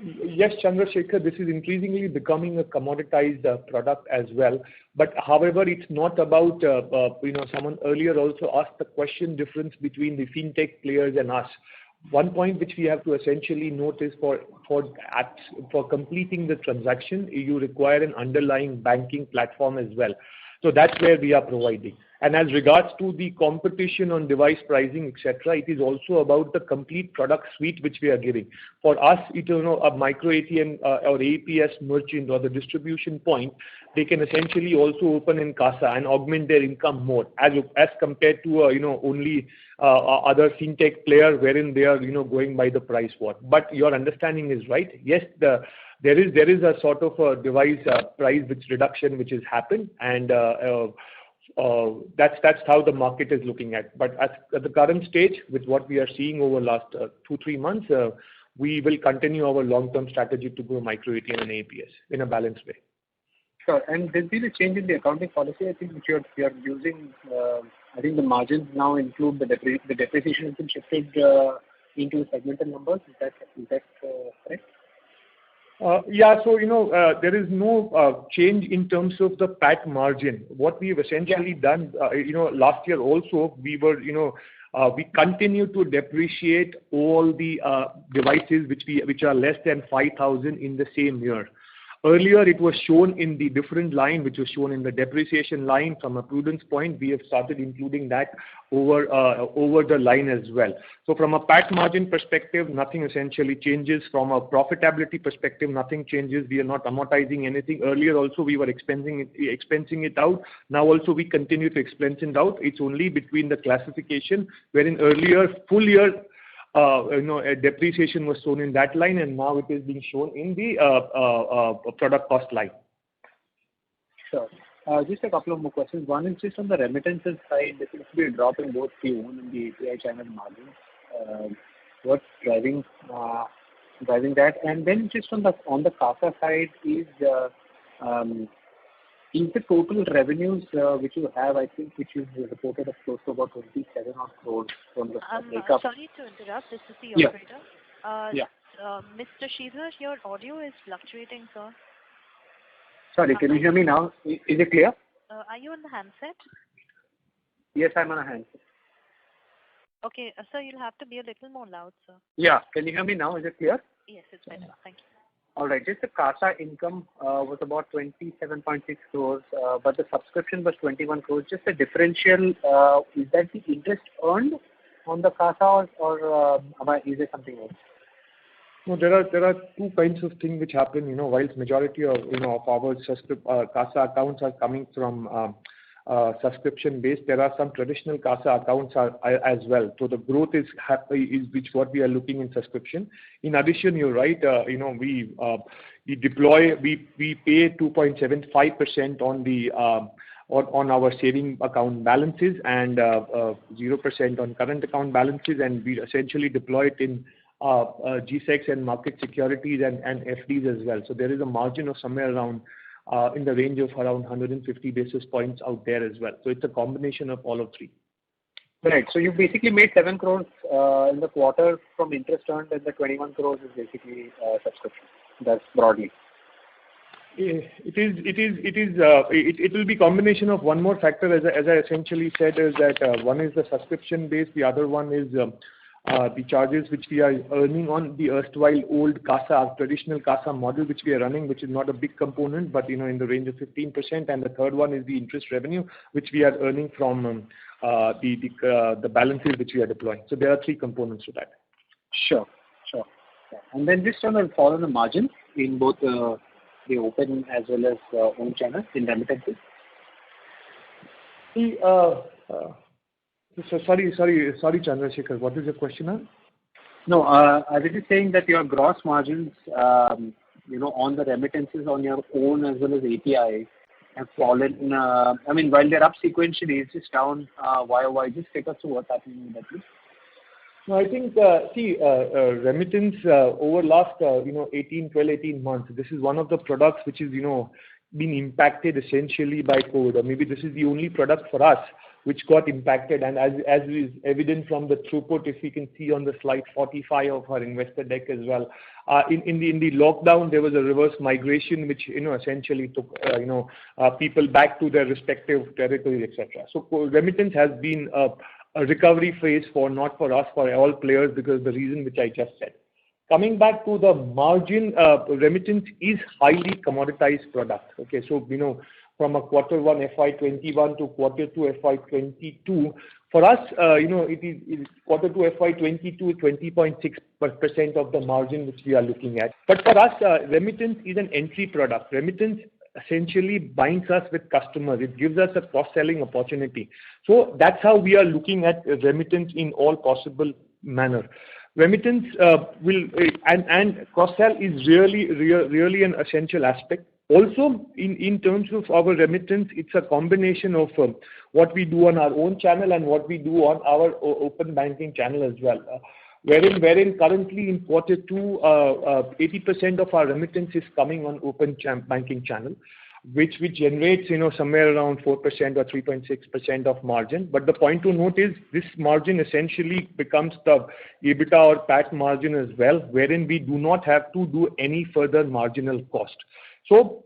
Speaker 4: Yes, Chandrasekhar, this is increasingly becoming a commoditized product as well. But however, it's not about, someone earlier also asked the question difference between the fintech players and us. One point which we have to essentially note is for completing the transaction, you require an underlying banking platform as well. So that's where we are providing. And as regards to the competition on device pricing, etc., it is also about the complete product suite which we are giving. For us, a micro ATM or AEPS merchant or the distribution point, they can essentially also open in CASA and augment their income more as compared to only other fintech player wherein they are going by the price war. But your understanding is right. Yes, there is a sort of a device price reduction which has happened, and that's how the market is looking at. But at the current stage, with what we are seeing over last 2-3 months, we will continue our long-term strategy to grow micro ATM and AEPS in a balanced way.
Speaker 8: Sure. And there's been a change in the accounting policy, I think, which you're using. I think the margins now include the depreciation has been shifted into segmental numbers. Is that correct?
Speaker 4: Yeah, so there is no change in terms of the PAT margin. What we've essentially done, last year also, we continue to depreciate all the devices which are less than 5,000 in the same year. Earlier, it was shown in the different line, which was shown in the depreciation line. From a prudence point, we have started including that over the line as well. So from a PAT margin perspective, nothing essentially changes. From a profitability perspective, nothing changes. We are not amortizing anything. Earlier also, we were expensing it out. Now also, we continue to expense it out. It's only between the classification, wherein earlier, full year, a depreciation was shown in that line, and now it is being shown in the product cost line.
Speaker 8: Sure. Just a couple of more questions. One is just on the remittances side. There seems to be a drop in both the own and the API channel margins. What's driving that? And then just on the CASA side, is the total revenues which you have, I think, which you reported as close to about 27 crores from the makeup.
Speaker 1: Sorry to interrupt. This is the operator.
Speaker 8: Yeah.
Speaker 1: Mr. Sridhar, your audio is fluctuating, sir.
Speaker 8: Sorry, can you hear me now? Is it clear?
Speaker 1: Are you on the handset?
Speaker 8: Yes, I'm on a handset.
Speaker 1: Okay, sir, you'll have to be a little more loud, sir.
Speaker 8: Yeah, can you hear me now? Is it clear?
Speaker 1: Yes, it's better. Thank you.
Speaker 8: All right, just the CASA income was about 27.6 crores, but the subscription was 21 crores. Just the differential, is that the interest earned on the CASA or is there something else?
Speaker 4: No, there are two kinds of things which happen. Whilst majority of our CASA accounts are coming from subscription based, there are some traditional CASA accounts as well. So the growth is what we are looking in subscription. In addition, you're right. We pay 2.75% on our saving account balances and 0% on current account balances, and we essentially deploy it in GSECs and market securities and FDs as well. So there is a margin of somewhere around in the range of around 150 basis points out there as well. So it's a combination of all of three.
Speaker 8: Right. So you basically made 7 crores in the quarter from interest earned, and the 21 crores is basically subscription. That's broadly.
Speaker 4: It will be combination of one more factor, as I essentially said, is that one is the subscription base, the other one is the charges which we are earning on the erstwhile old CASA, traditional CASA model which we are running, which is not a big component, but in the range of 15%. And the third one is the interest revenue which we are earning from the balances which we are deploying. So there are three components to that.
Speaker 8: Sure. And then just on the fall on the margin in both the open as well as own channels in remittances.
Speaker 4: Sorry, Chandrasekhar. What is your question now?
Speaker 8: No, I was just saying that your gross margins, on the remittances on your own as well as API have fallen. While they're up sequentially, it's just down YOY. Just take us through what's happening with that, please.
Speaker 4: No, I think, remittance over last, 18 months, this is one of the products which is, been impacted essentially by COVID. Or maybe this is the only product for us which got impacted. And as is evident from the throughput, if we can see on the slide 45 of our investor deck as well, in the lockdown, there was a reverse migration which, essentially took, people back to their respective territories, etc. So remittance has been a recovery phase not for us, for all players, because the reason which I just said. Coming back to the margin, remittance is highly commoditized product. Okay, so from a quarter 1 FY21 to quarter 2 FY22, for us, it is quarter 2 FY22 20.6% of the margin which we are looking at. But for us, remittance is an entry product. Remittance essentially binds us with customers. It gives us a cross-selling opportunity. So that's how we are looking at remittance in all possible manner. Remittance and cross-sell is really an essential aspect. Also, in terms of our remittance, it's a combination of what we do on our own channel and what we do on our open banking channel as well. Wherein currently in quarter 2, 80% of our remittance is coming on open banking channel, which generates somewhere around 4% or 3.6% of margin. But the point to note is this margin essentially becomes the EBITDA or PAT margin as well, wherein we do not have to do any further marginal cost. So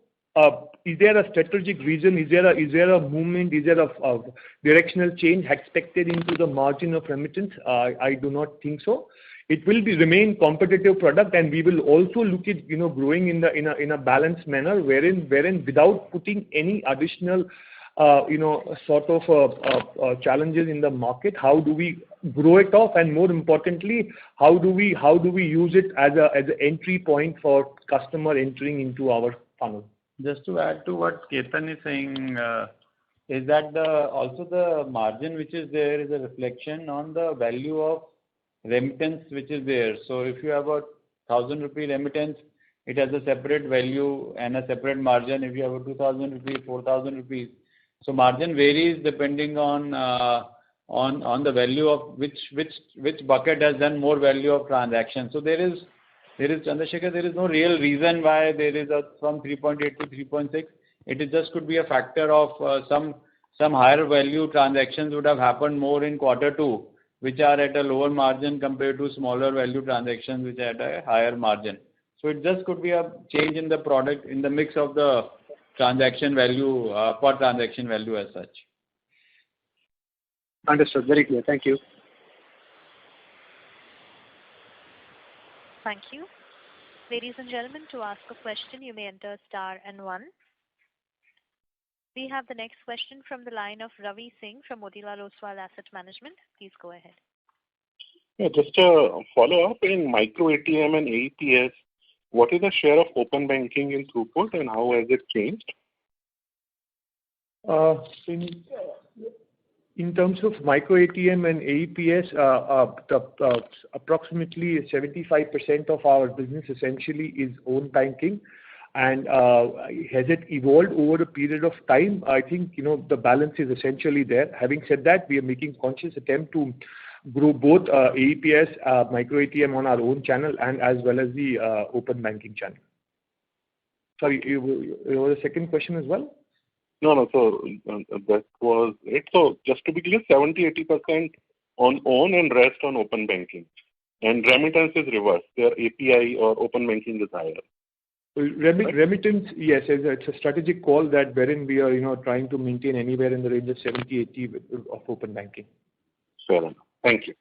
Speaker 4: is there a strategic reason? Is there a movement? Is there a directional change expected into the margin of remittance? I do not think so. it will remain competitive product, and we will also look at growing in a balanced manner, wherein without putting any additional sort of challenges in the market, how do we grow it off, and more importantly, how do we use it as an entry point for customer entering into our funnel.
Speaker 3: Just to add to what Ketan is saying, is that also the margin which is there is a reflection on the value of remittance which is there. So if you have a 1,000 rupee remittance, it has a separate value and a separate margin. If you have a 2,000 rupees, 4,000 rupees, so margin varies depending on the value of which bucket has done more value of transaction. So there is Chandrasekhar, there is no real reason why there is from 3.8 to 3.6. It just could be a factor of some higher value transactions would have happened more in Q2, which are at a lower margin compared to smaller value transactions which are at a higher margin. So it just could be a change in the product, in the mix of the transaction value, per transaction value as such.
Speaker 8: Understood. Very clear. Thank you.
Speaker 1: Thank you. Ladies and gentlemen, to ask a question, you may enter star and 1. We have the next question from the line of Ravi Singh from Motilal Oswal Asset Management. Please go ahead.
Speaker 6: Yeah, just a follow-up. In micro ATM and AEPS, what is the share of open banking in throughput and how has it changed?
Speaker 4: In terms of micro ATM and AEPS, approximately 75% of our business essentially is own banking. And has it evolved over a period of time? I think the balance is essentially there. Having said that, we are making conscious attempt to grow both AEPS, micro ATM on our own channel and as well as the open banking channel. Sorry, you have a second question as well?
Speaker 6: No. So that was it. So just to be clear, 70-80% on own and rest on open banking. And remittance is reverse. Their API or open banking is higher.
Speaker 4: Remittance, yes, it's a strategic call that wherein we are trying to maintain anywhere in the range of 70-80 of open banking.
Speaker 6: Fair enough. Thank you.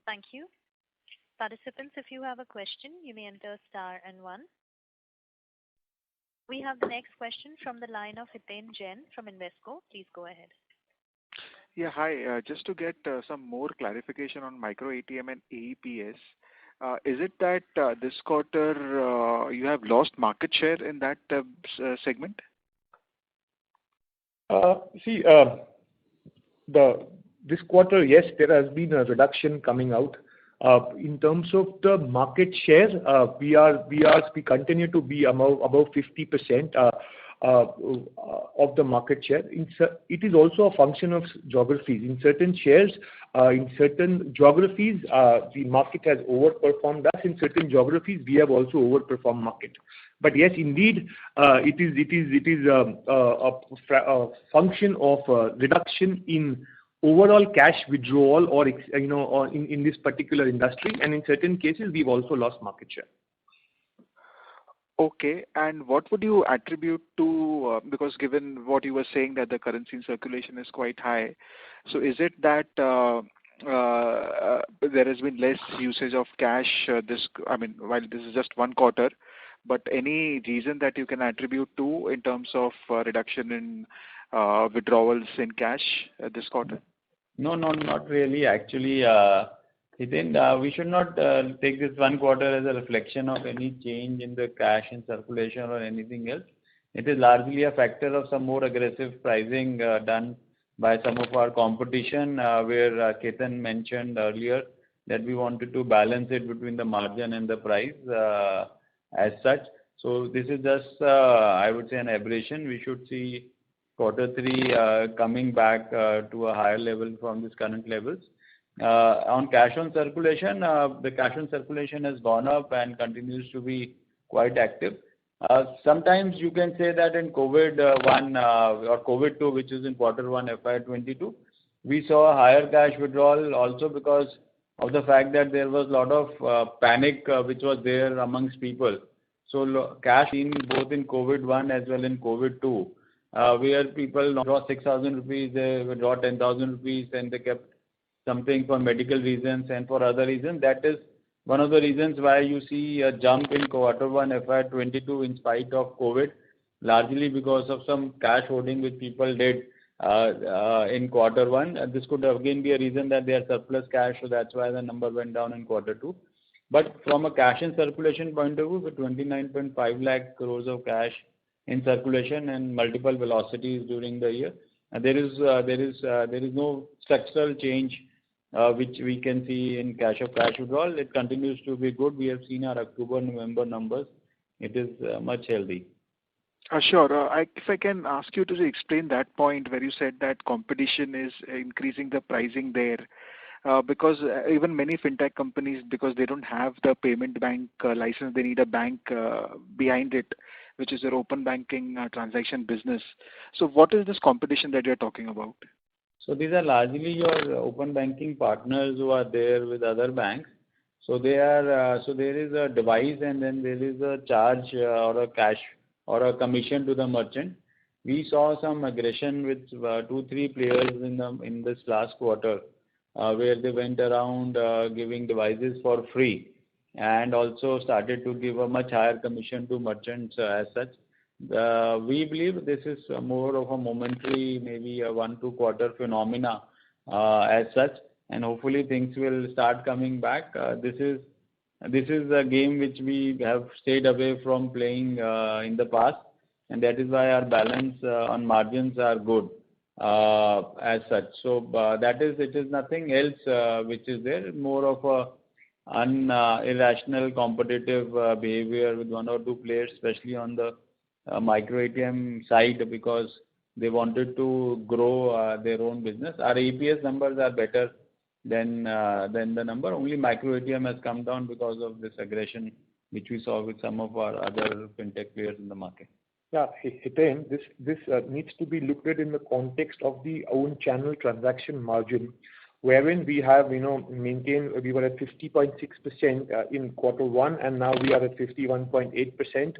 Speaker 1: Thank you. Participants, if you have a question, you may enter star and 1. We have the next question from the line of Hiten Jain from Invesco. Please go ahead.
Speaker 9: Yeah, hi. Just to get some more clarification on micro ATM and AEPS, is it that this quarter you have lost market share in that segment?
Speaker 4: This quarter, yes, there has been a reduction coming out. In terms of the market share, we continue to be above 50% of the market share. It is also a function of geographies. In certain shares, in certain geographies, the market has overperformed us. In certain geographies, we have also overperformed market. But yes, indeed, it is a function of reduction in overall cash withdrawal or in this particular industry, and in certain cases we've also lost market share.
Speaker 9: Okay, and what would you attribute to, because given what you were saying that the currency in circulation is quite high, so is it that there has been less usage of cash while this is just one quarter, but any reason that you can attribute to in terms of reduction in withdrawals in cash this quarter?
Speaker 3: No, not really. Actually, we should not take this one quarter as a reflection of any change in the cash in circulation or anything else. It is largely a factor of some more aggressive pricing done by some of our competition, where Ketan mentioned earlier that we wanted to balance it between the margin and the price as such. So this is just, I would say, an aberration. We should see Q3 coming back to a higher level from these current levels. On cash on circulation, the cash on circulation has gone up and continues to be quite active. Sometimes you can say that in COVID-1 or COVID-2, which is in Q1 FY22, we saw a higher cash withdrawal also because of the fact that there was a lot of panic which was there amongst people. So cash in both in COVID-1 as well in COVID-2. Where people draw 6,000 rupees, they withdraw 10,000 rupees, and they kept something for medical reasons and for other reasons. That is one of the reasons why you see a jump in Q1 FY22 in spite of COVID, largely because of some cash holding which people did in Q1. This could again be a reason that they are surplus cash, so that's why the number went down in Q2. But from a cash in circulation point of view, with 29.5 lakh crores of cash in circulation and multiple velocities during the year, there is no structural change which we can see in cash withdrawal. It continues to be good. We have seen our October-November numbers. It is much healthy.
Speaker 9: Sure. If I can ask you to explain that point where you said that competition is increasing the pricing there, because even many fintech companies, because they don't have the payment bank license, they need a bank behind it, which is their open banking transaction business. So what is this competition that you're talking about?
Speaker 3: So these are largely your open banking partners who are there with other banks. So they are so there is a device and then there is a charge or a cash or a commission to the merchant. We saw some aggression with 2-3 players in this last quarter, where they went around giving devices for free and also started to give a much higher commission to merchants as such. We believe this is more of a momentary, maybe a 1-2 quarter phenomena as such, and hopefully things will start coming back. This is a game which we have stayed away from playing in the past, and that is why our balance on margins are good as such. So it is nothing else which is there, more of a irrational competitive behavior with 1 or 2 players, especially on the micro ATM side, because they wanted to grow their own business. Our APS numbers are better than the number. Only micro ATM has come down because of this aggression which we saw with some of our other fintech players in the market.
Speaker 4: Yeah, Hiten, this needs to be looked at in the context of the own channel transaction margin, wherein we have maintained. We were at 50.6% in Q1, and now we are at 51.8%.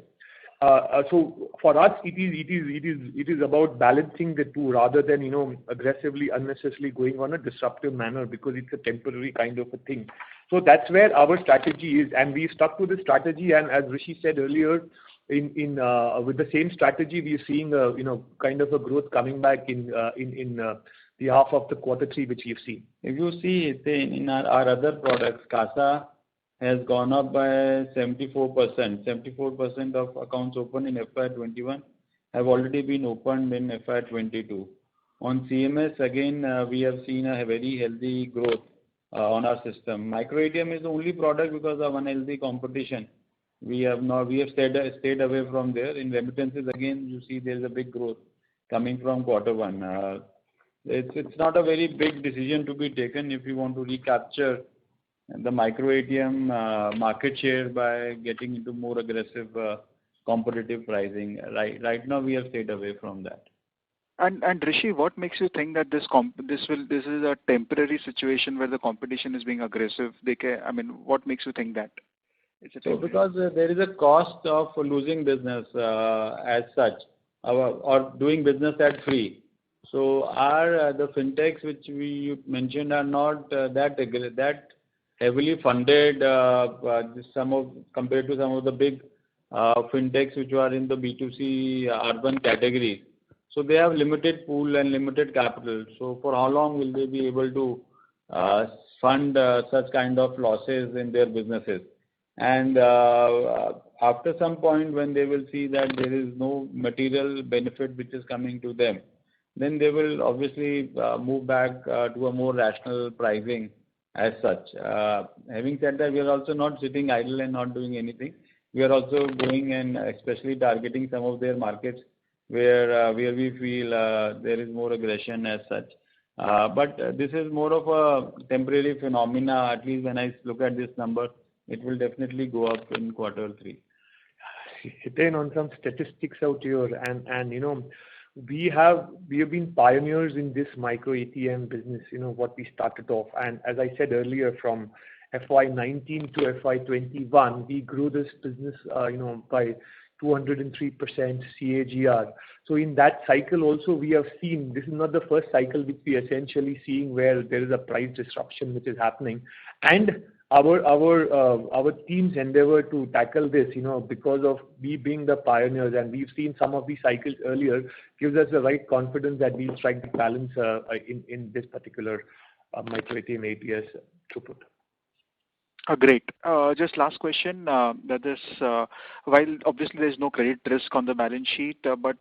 Speaker 4: So for us, it is about balancing the two rather than aggressively, unnecessarily going on a disruptive manner, because it's a temporary kind of a thing. So that's where our strategy is, and we stuck to the strategy. And as Rishi said earlier, with the same strategy, we are seeing kind of a growth coming back in the half of the Q3 which we've seen.
Speaker 3: If you see in our other products, CASA has gone up by 74%. 74% of accounts open in FY21 have already been opened in FY22. On CMS, again, we have seen a very healthy growth on our system. Micro ATM is the only product because of unhealthy competition. We have stayed away from there. In remittances, again, you see there is a big growth coming from Q1. It's not a very big decision to be taken if you want to recapture the micro ATM market share by getting into more aggressive competitive pricing. Right now, we have stayed away from that.
Speaker 9: And Rishi, what makes you think that this is a temporary situation where the competition is being aggressive? What makes you think that?
Speaker 3: So because there is a cost of losing business as such, or doing business at free. So the fintechs which you mentioned are not that heavily funded compared to some of the big fintechs which are in the B2C urban category. So they have limited pool and limited capital. So for how long will they be able to fund such kind of losses in their businesses? And after some point, when they will see that there is no material benefit which is coming to them, then they will obviously move back to a more rational pricing as such. Having said that, we are also not sitting idle and not doing anything. We are also going and especially targeting some of their markets where we feel there is more aggression as such. But this is more of a temporary phenomena. At least when I look at this number, it will definitely go up in Q3.
Speaker 4: Hiten, on some statistics out here, and we have been pioneers in this micro ATM business. What we started off, and as I said earlier, from FY19 to FY21, we grew this business by 203% CAGR. So in that cycle also we have seen, this is not the first cycle which we are essentially seeing where there is a price disruption which is happening. And our team's endeavor to tackle this, because of we being the pioneers and we've seen some of these cycles earlier, gives us the right confidence that we'll strike the balance in this particular micro ATM APS throughput.
Speaker 9: Great. Just last question. That is, while obviously there is no credit risk on the balance sheet, but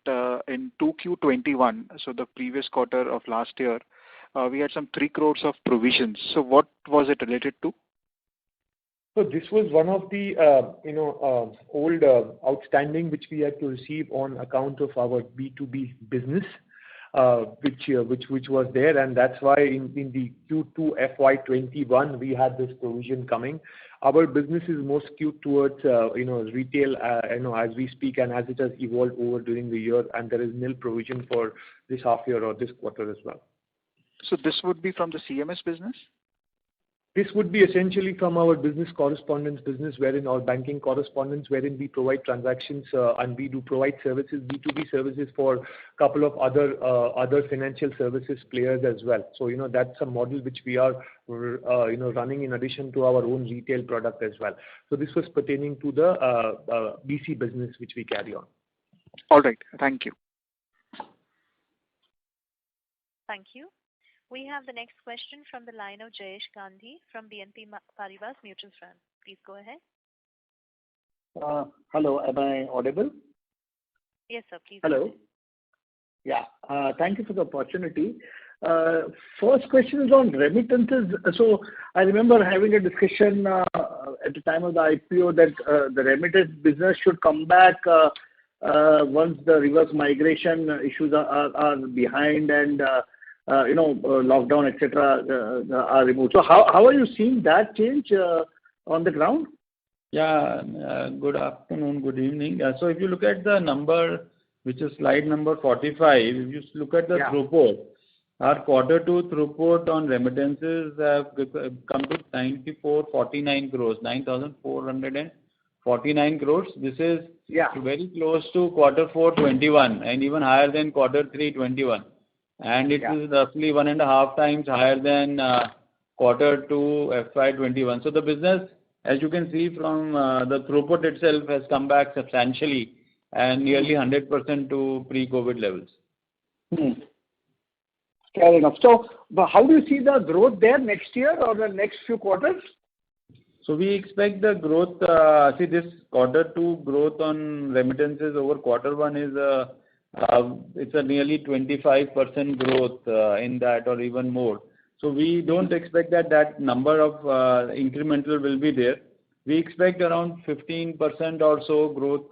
Speaker 9: in 2Q21, so the previous quarter of last year, we had some 3 crores of provisions. So what was it related to?
Speaker 4: So this was one of the old outstanding which we had to receive on account of our B2B business, which was there, and that's why in the Q2 FY21 we had this provision coming. Our business is more skewed towards retail, as we speak, and as it has evolved over during the year, and there is nil provision for this half year or this quarter as well.
Speaker 9: So this would be from the CMS business?
Speaker 4: This would be essentially from our business correspondence business, wherein our banking correspondence, wherein we provide transactions and we do provide services, B2B services for a couple of other financial services players as well. So, that's a model which we are, running in addition to our own retail product as well. So this was pertaining to the BC business which we carry on.
Speaker 9: All right. Thank you.
Speaker 1: Thank you. We have the next question from the line of Jayesh Gandhi from BNP Paribas Mutual Fund. Please go ahead.
Speaker 10: Hello, am I audible?
Speaker 1: Yes, sir. Please.
Speaker 10: Hello. Yeah. Thank you for the opportunity. First question is on remittances. So I remember having a discussion at the time of the IPO that the remittance business should come back once the reverse migration issues are behind and lockdown, etc., are removed. So how are you seeing that change on the ground?
Speaker 3: Yeah, good afternoon, good evening. So if you look at the number, which is slide number 45, if you look at the throughput, our Q2 throughput on remittances have come to 9,449 crores, 9,449 crores. This is very close to Q4 21 and even higher than Q3 21. And it is roughly 1.5 times higher than Q2 FY21. So the business, as you can see from the throughput itself, has come back substantially and nearly 100% to pre-COVID levels.
Speaker 10: Fair enough. So how do you see the growth there next year or the next few quarters?
Speaker 3: So we expect the growth, this Q2 growth on remittances over Q1 is it's a nearly 25% growth in that or even more. So we don't expect that number of incremental will be there. We expect around 15% or so growth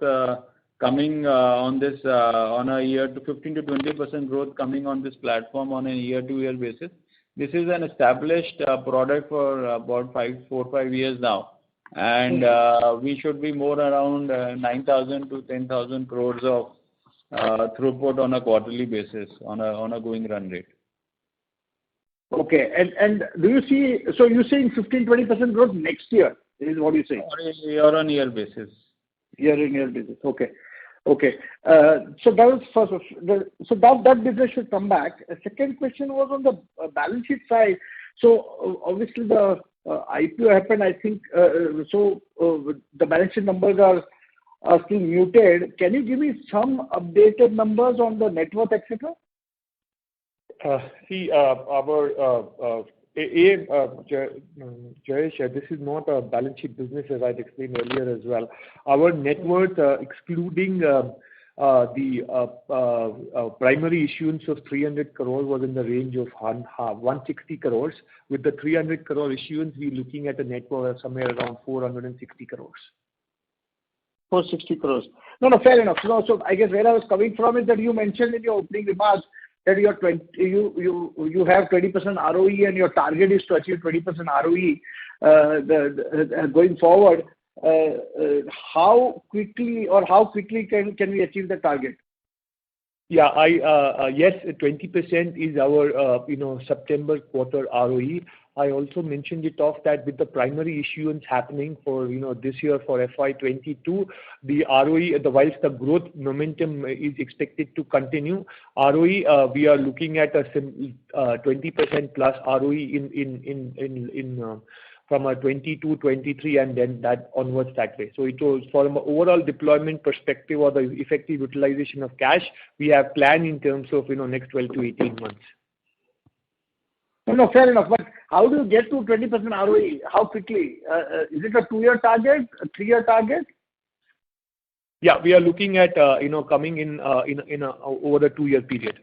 Speaker 3: coming on this on a year to 15 to 20% growth coming on this platform on a year-to-year basis. This is an established product for about 4 or 5 years now, and we should be more around 9,000 to 10,000 crores of throughput on a quarterly basis on a going run rate.
Speaker 10: Okay, and do you see? So you're saying 15-20% growth next year is what you're saying?
Speaker 3: On a year-on-year basis.
Speaker 10: Year-on-year basis. Okay. So that was first. So that business should come back. A second question was on the balance sheet side. So obviously the IPO happened. I think the balance sheet numbers are still muted. Can you give me some updated numbers on the net worth, etc.?
Speaker 4: Jayesh, this is not a balance sheet business, as I'd explained earlier as well. Our net worth, excluding the primary issuance of 300 crores, was in the range of 160 crores. With the 300 crore issuance, we're looking at a net worth of somewhere around 460 crores.
Speaker 10: 460 crores. No, fair enough. So I guess where I was coming from is that you mentioned in your opening remarks that you have 20% ROE and your target is to achieve 20% ROE going forward. How quickly can we achieve the target?
Speaker 4: Yeah, yes, 20% is our September quarter ROE. I also mentioned it off that with the primary issuance happening for this year for FY22, the ROE, whilst the growth momentum is expected to continue, ROE we are looking at a 20% plus ROE in from a 22, 23, and then that onwards that way. So it was from an overall deployment perspective or the effective utilization of cash, we have planned in terms of next 12 to 18 months.
Speaker 10: No, fair enough. But how do you get to 20% ROE? How quickly? Is it a 2-year target, a 3-year target?
Speaker 4: Yeah, we are looking at coming in over the 2-year period.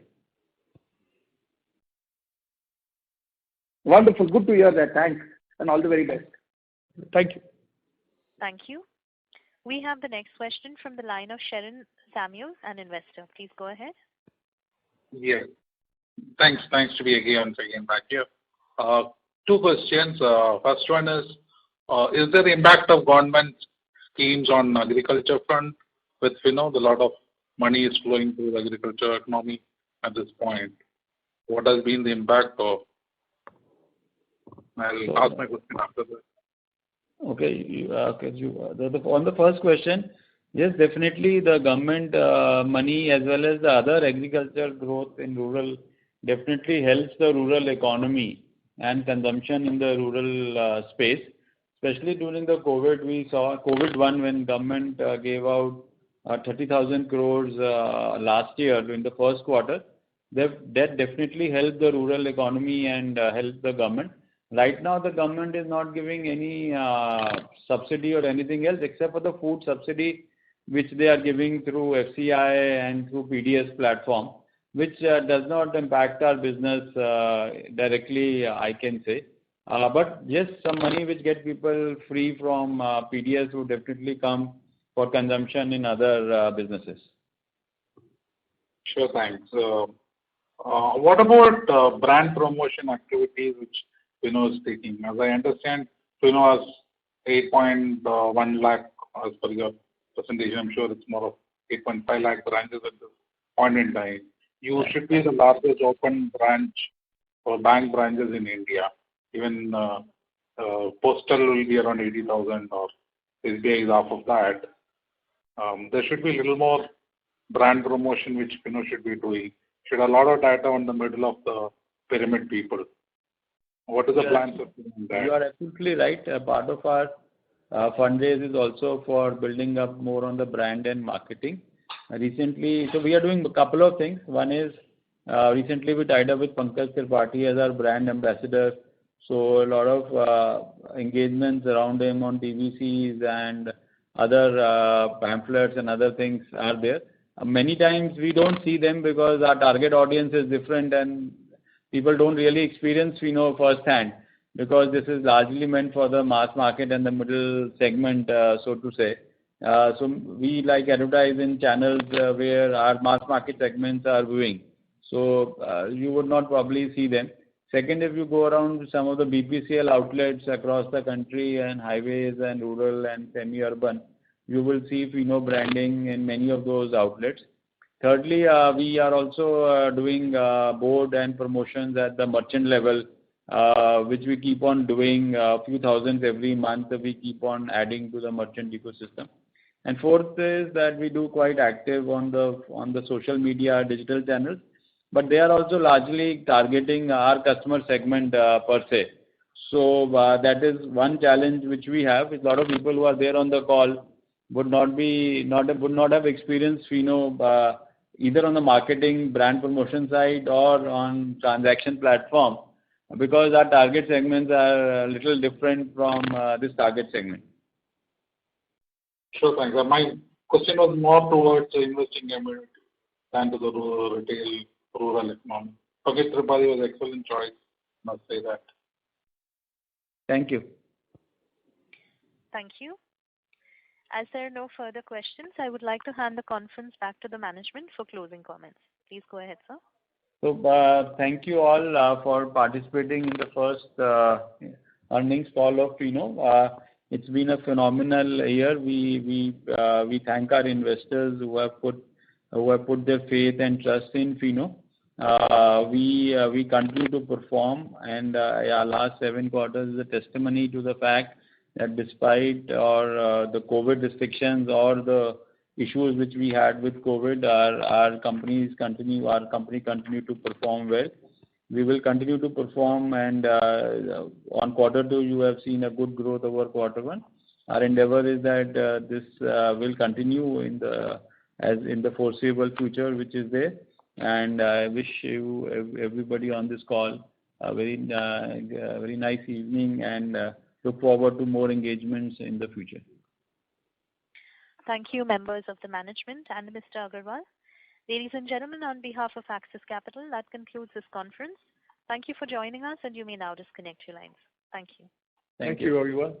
Speaker 10: Wonderful. Good to hear that. Thanks. And all the very best.
Speaker 4: Thank you.
Speaker 1: Thank you. We have the next question from the line of Sharon Samuel, an investor. Please go ahead.
Speaker 5: Yeah. Thanks to be again back here. 2 questions. First one is there the impact of government schemes on agriculture front with a lot of money is flowing to the agriculture economy at this point? What has been the impact of? I'll ask my question after that.
Speaker 3: Okay. On the first question, yes, definitely the government money as well as the other agricultural growth in rural definitely helps the rural economy and consumption in the rural space. Especially during the COVID, we saw COVID-1 when government gave out 30,000 crores last year during the first quarter. That definitely helped the rural economy and helped the government. Right now, the government is not giving any subsidy or anything else except for the food subsidy, which they are giving through FCI and through PDS platform, which does not impact our business directly, I can say. But yes, some money which get people free from PDS would definitely come for consumption in other businesses.
Speaker 5: Sure, thanks. What about brand promotion activities which Fino is taking? As I understand, Fino has 8.1 lakh as per your presentation. I'm sure it's more of 8.5 lakh branches at this point in time. You should be the largest open branch or bank branches in India. Even postal will be around 80,000 or SBI is half of that. There should be a little more brand promotion which Fino should be doing. Should a lot of data on the middle of the pyramid people. What is the plan for doing that?
Speaker 3: You are absolutely right. A part of our fundraise is also for building up more on the brand and marketing. Recently, so we are doing a couple of things. One is recently we tied up with Pankaj Tripathi as our brand ambassador. So a lot of engagements around him on TVCs and other pamphlets and other things are there. Many times we don't see them because our target audience is different and people don't really experience Fino firsthand because this is largely meant for the mass market and the middle segment, so to say. So we like advertise in channels where our mass market segments are viewing. So you would not probably see them. Second, if you go around some of the BPCL outlets across the country and highways and rural and semi-urban, you will see Fino branding in many of those outlets. Thirdly, we are also doing board and promotions at the merchant level, which we keep on doing a few thousands every month. We keep on adding to the merchant ecosystem. And fourth is that we do quite active on the social media digital channels, but they are also largely targeting our customer segment per se. So that is one challenge which we have. A lot of people who are there on the call would not have experienced Fino either on the marketing brand promotion side or on transaction platform because our target segments are a little different from this target segment.
Speaker 5: Sure, thanks. My question was more towards investing community than to the retail rural economy. Pankaj Tripathi was an excellent choice, must say that.
Speaker 3: Thank you.
Speaker 1: Thank you. As there are no further questions, I would like to hand the conference back to the management for closing comments. Please go ahead, sir.
Speaker 3: So thank you all for participating in the first earnings call of Fino. It's been a phenomenal year. We thank our investors who have put their faith and trust in Fino. We continue to perform, and our last 7 quarters is a testimony to the fact that despite the COVID restrictions or the issues which we had with COVID, our company continue to perform well. We will continue to perform, and on Q2 you have seen a good growth over Q1. Our endeavor is that this will continue in the foreseeable future, which is there. And I wish you everybody on this call a very nice evening, and look forward to more engagements in the future.
Speaker 1: Thank you, members of the management and Mr. Agarwal. Ladies and gentlemen, on behalf of Axis Capital, that concludes this conference. Thank you for joining us, and you may now disconnect your lines. Thank you.
Speaker 4: Thank you, everyone.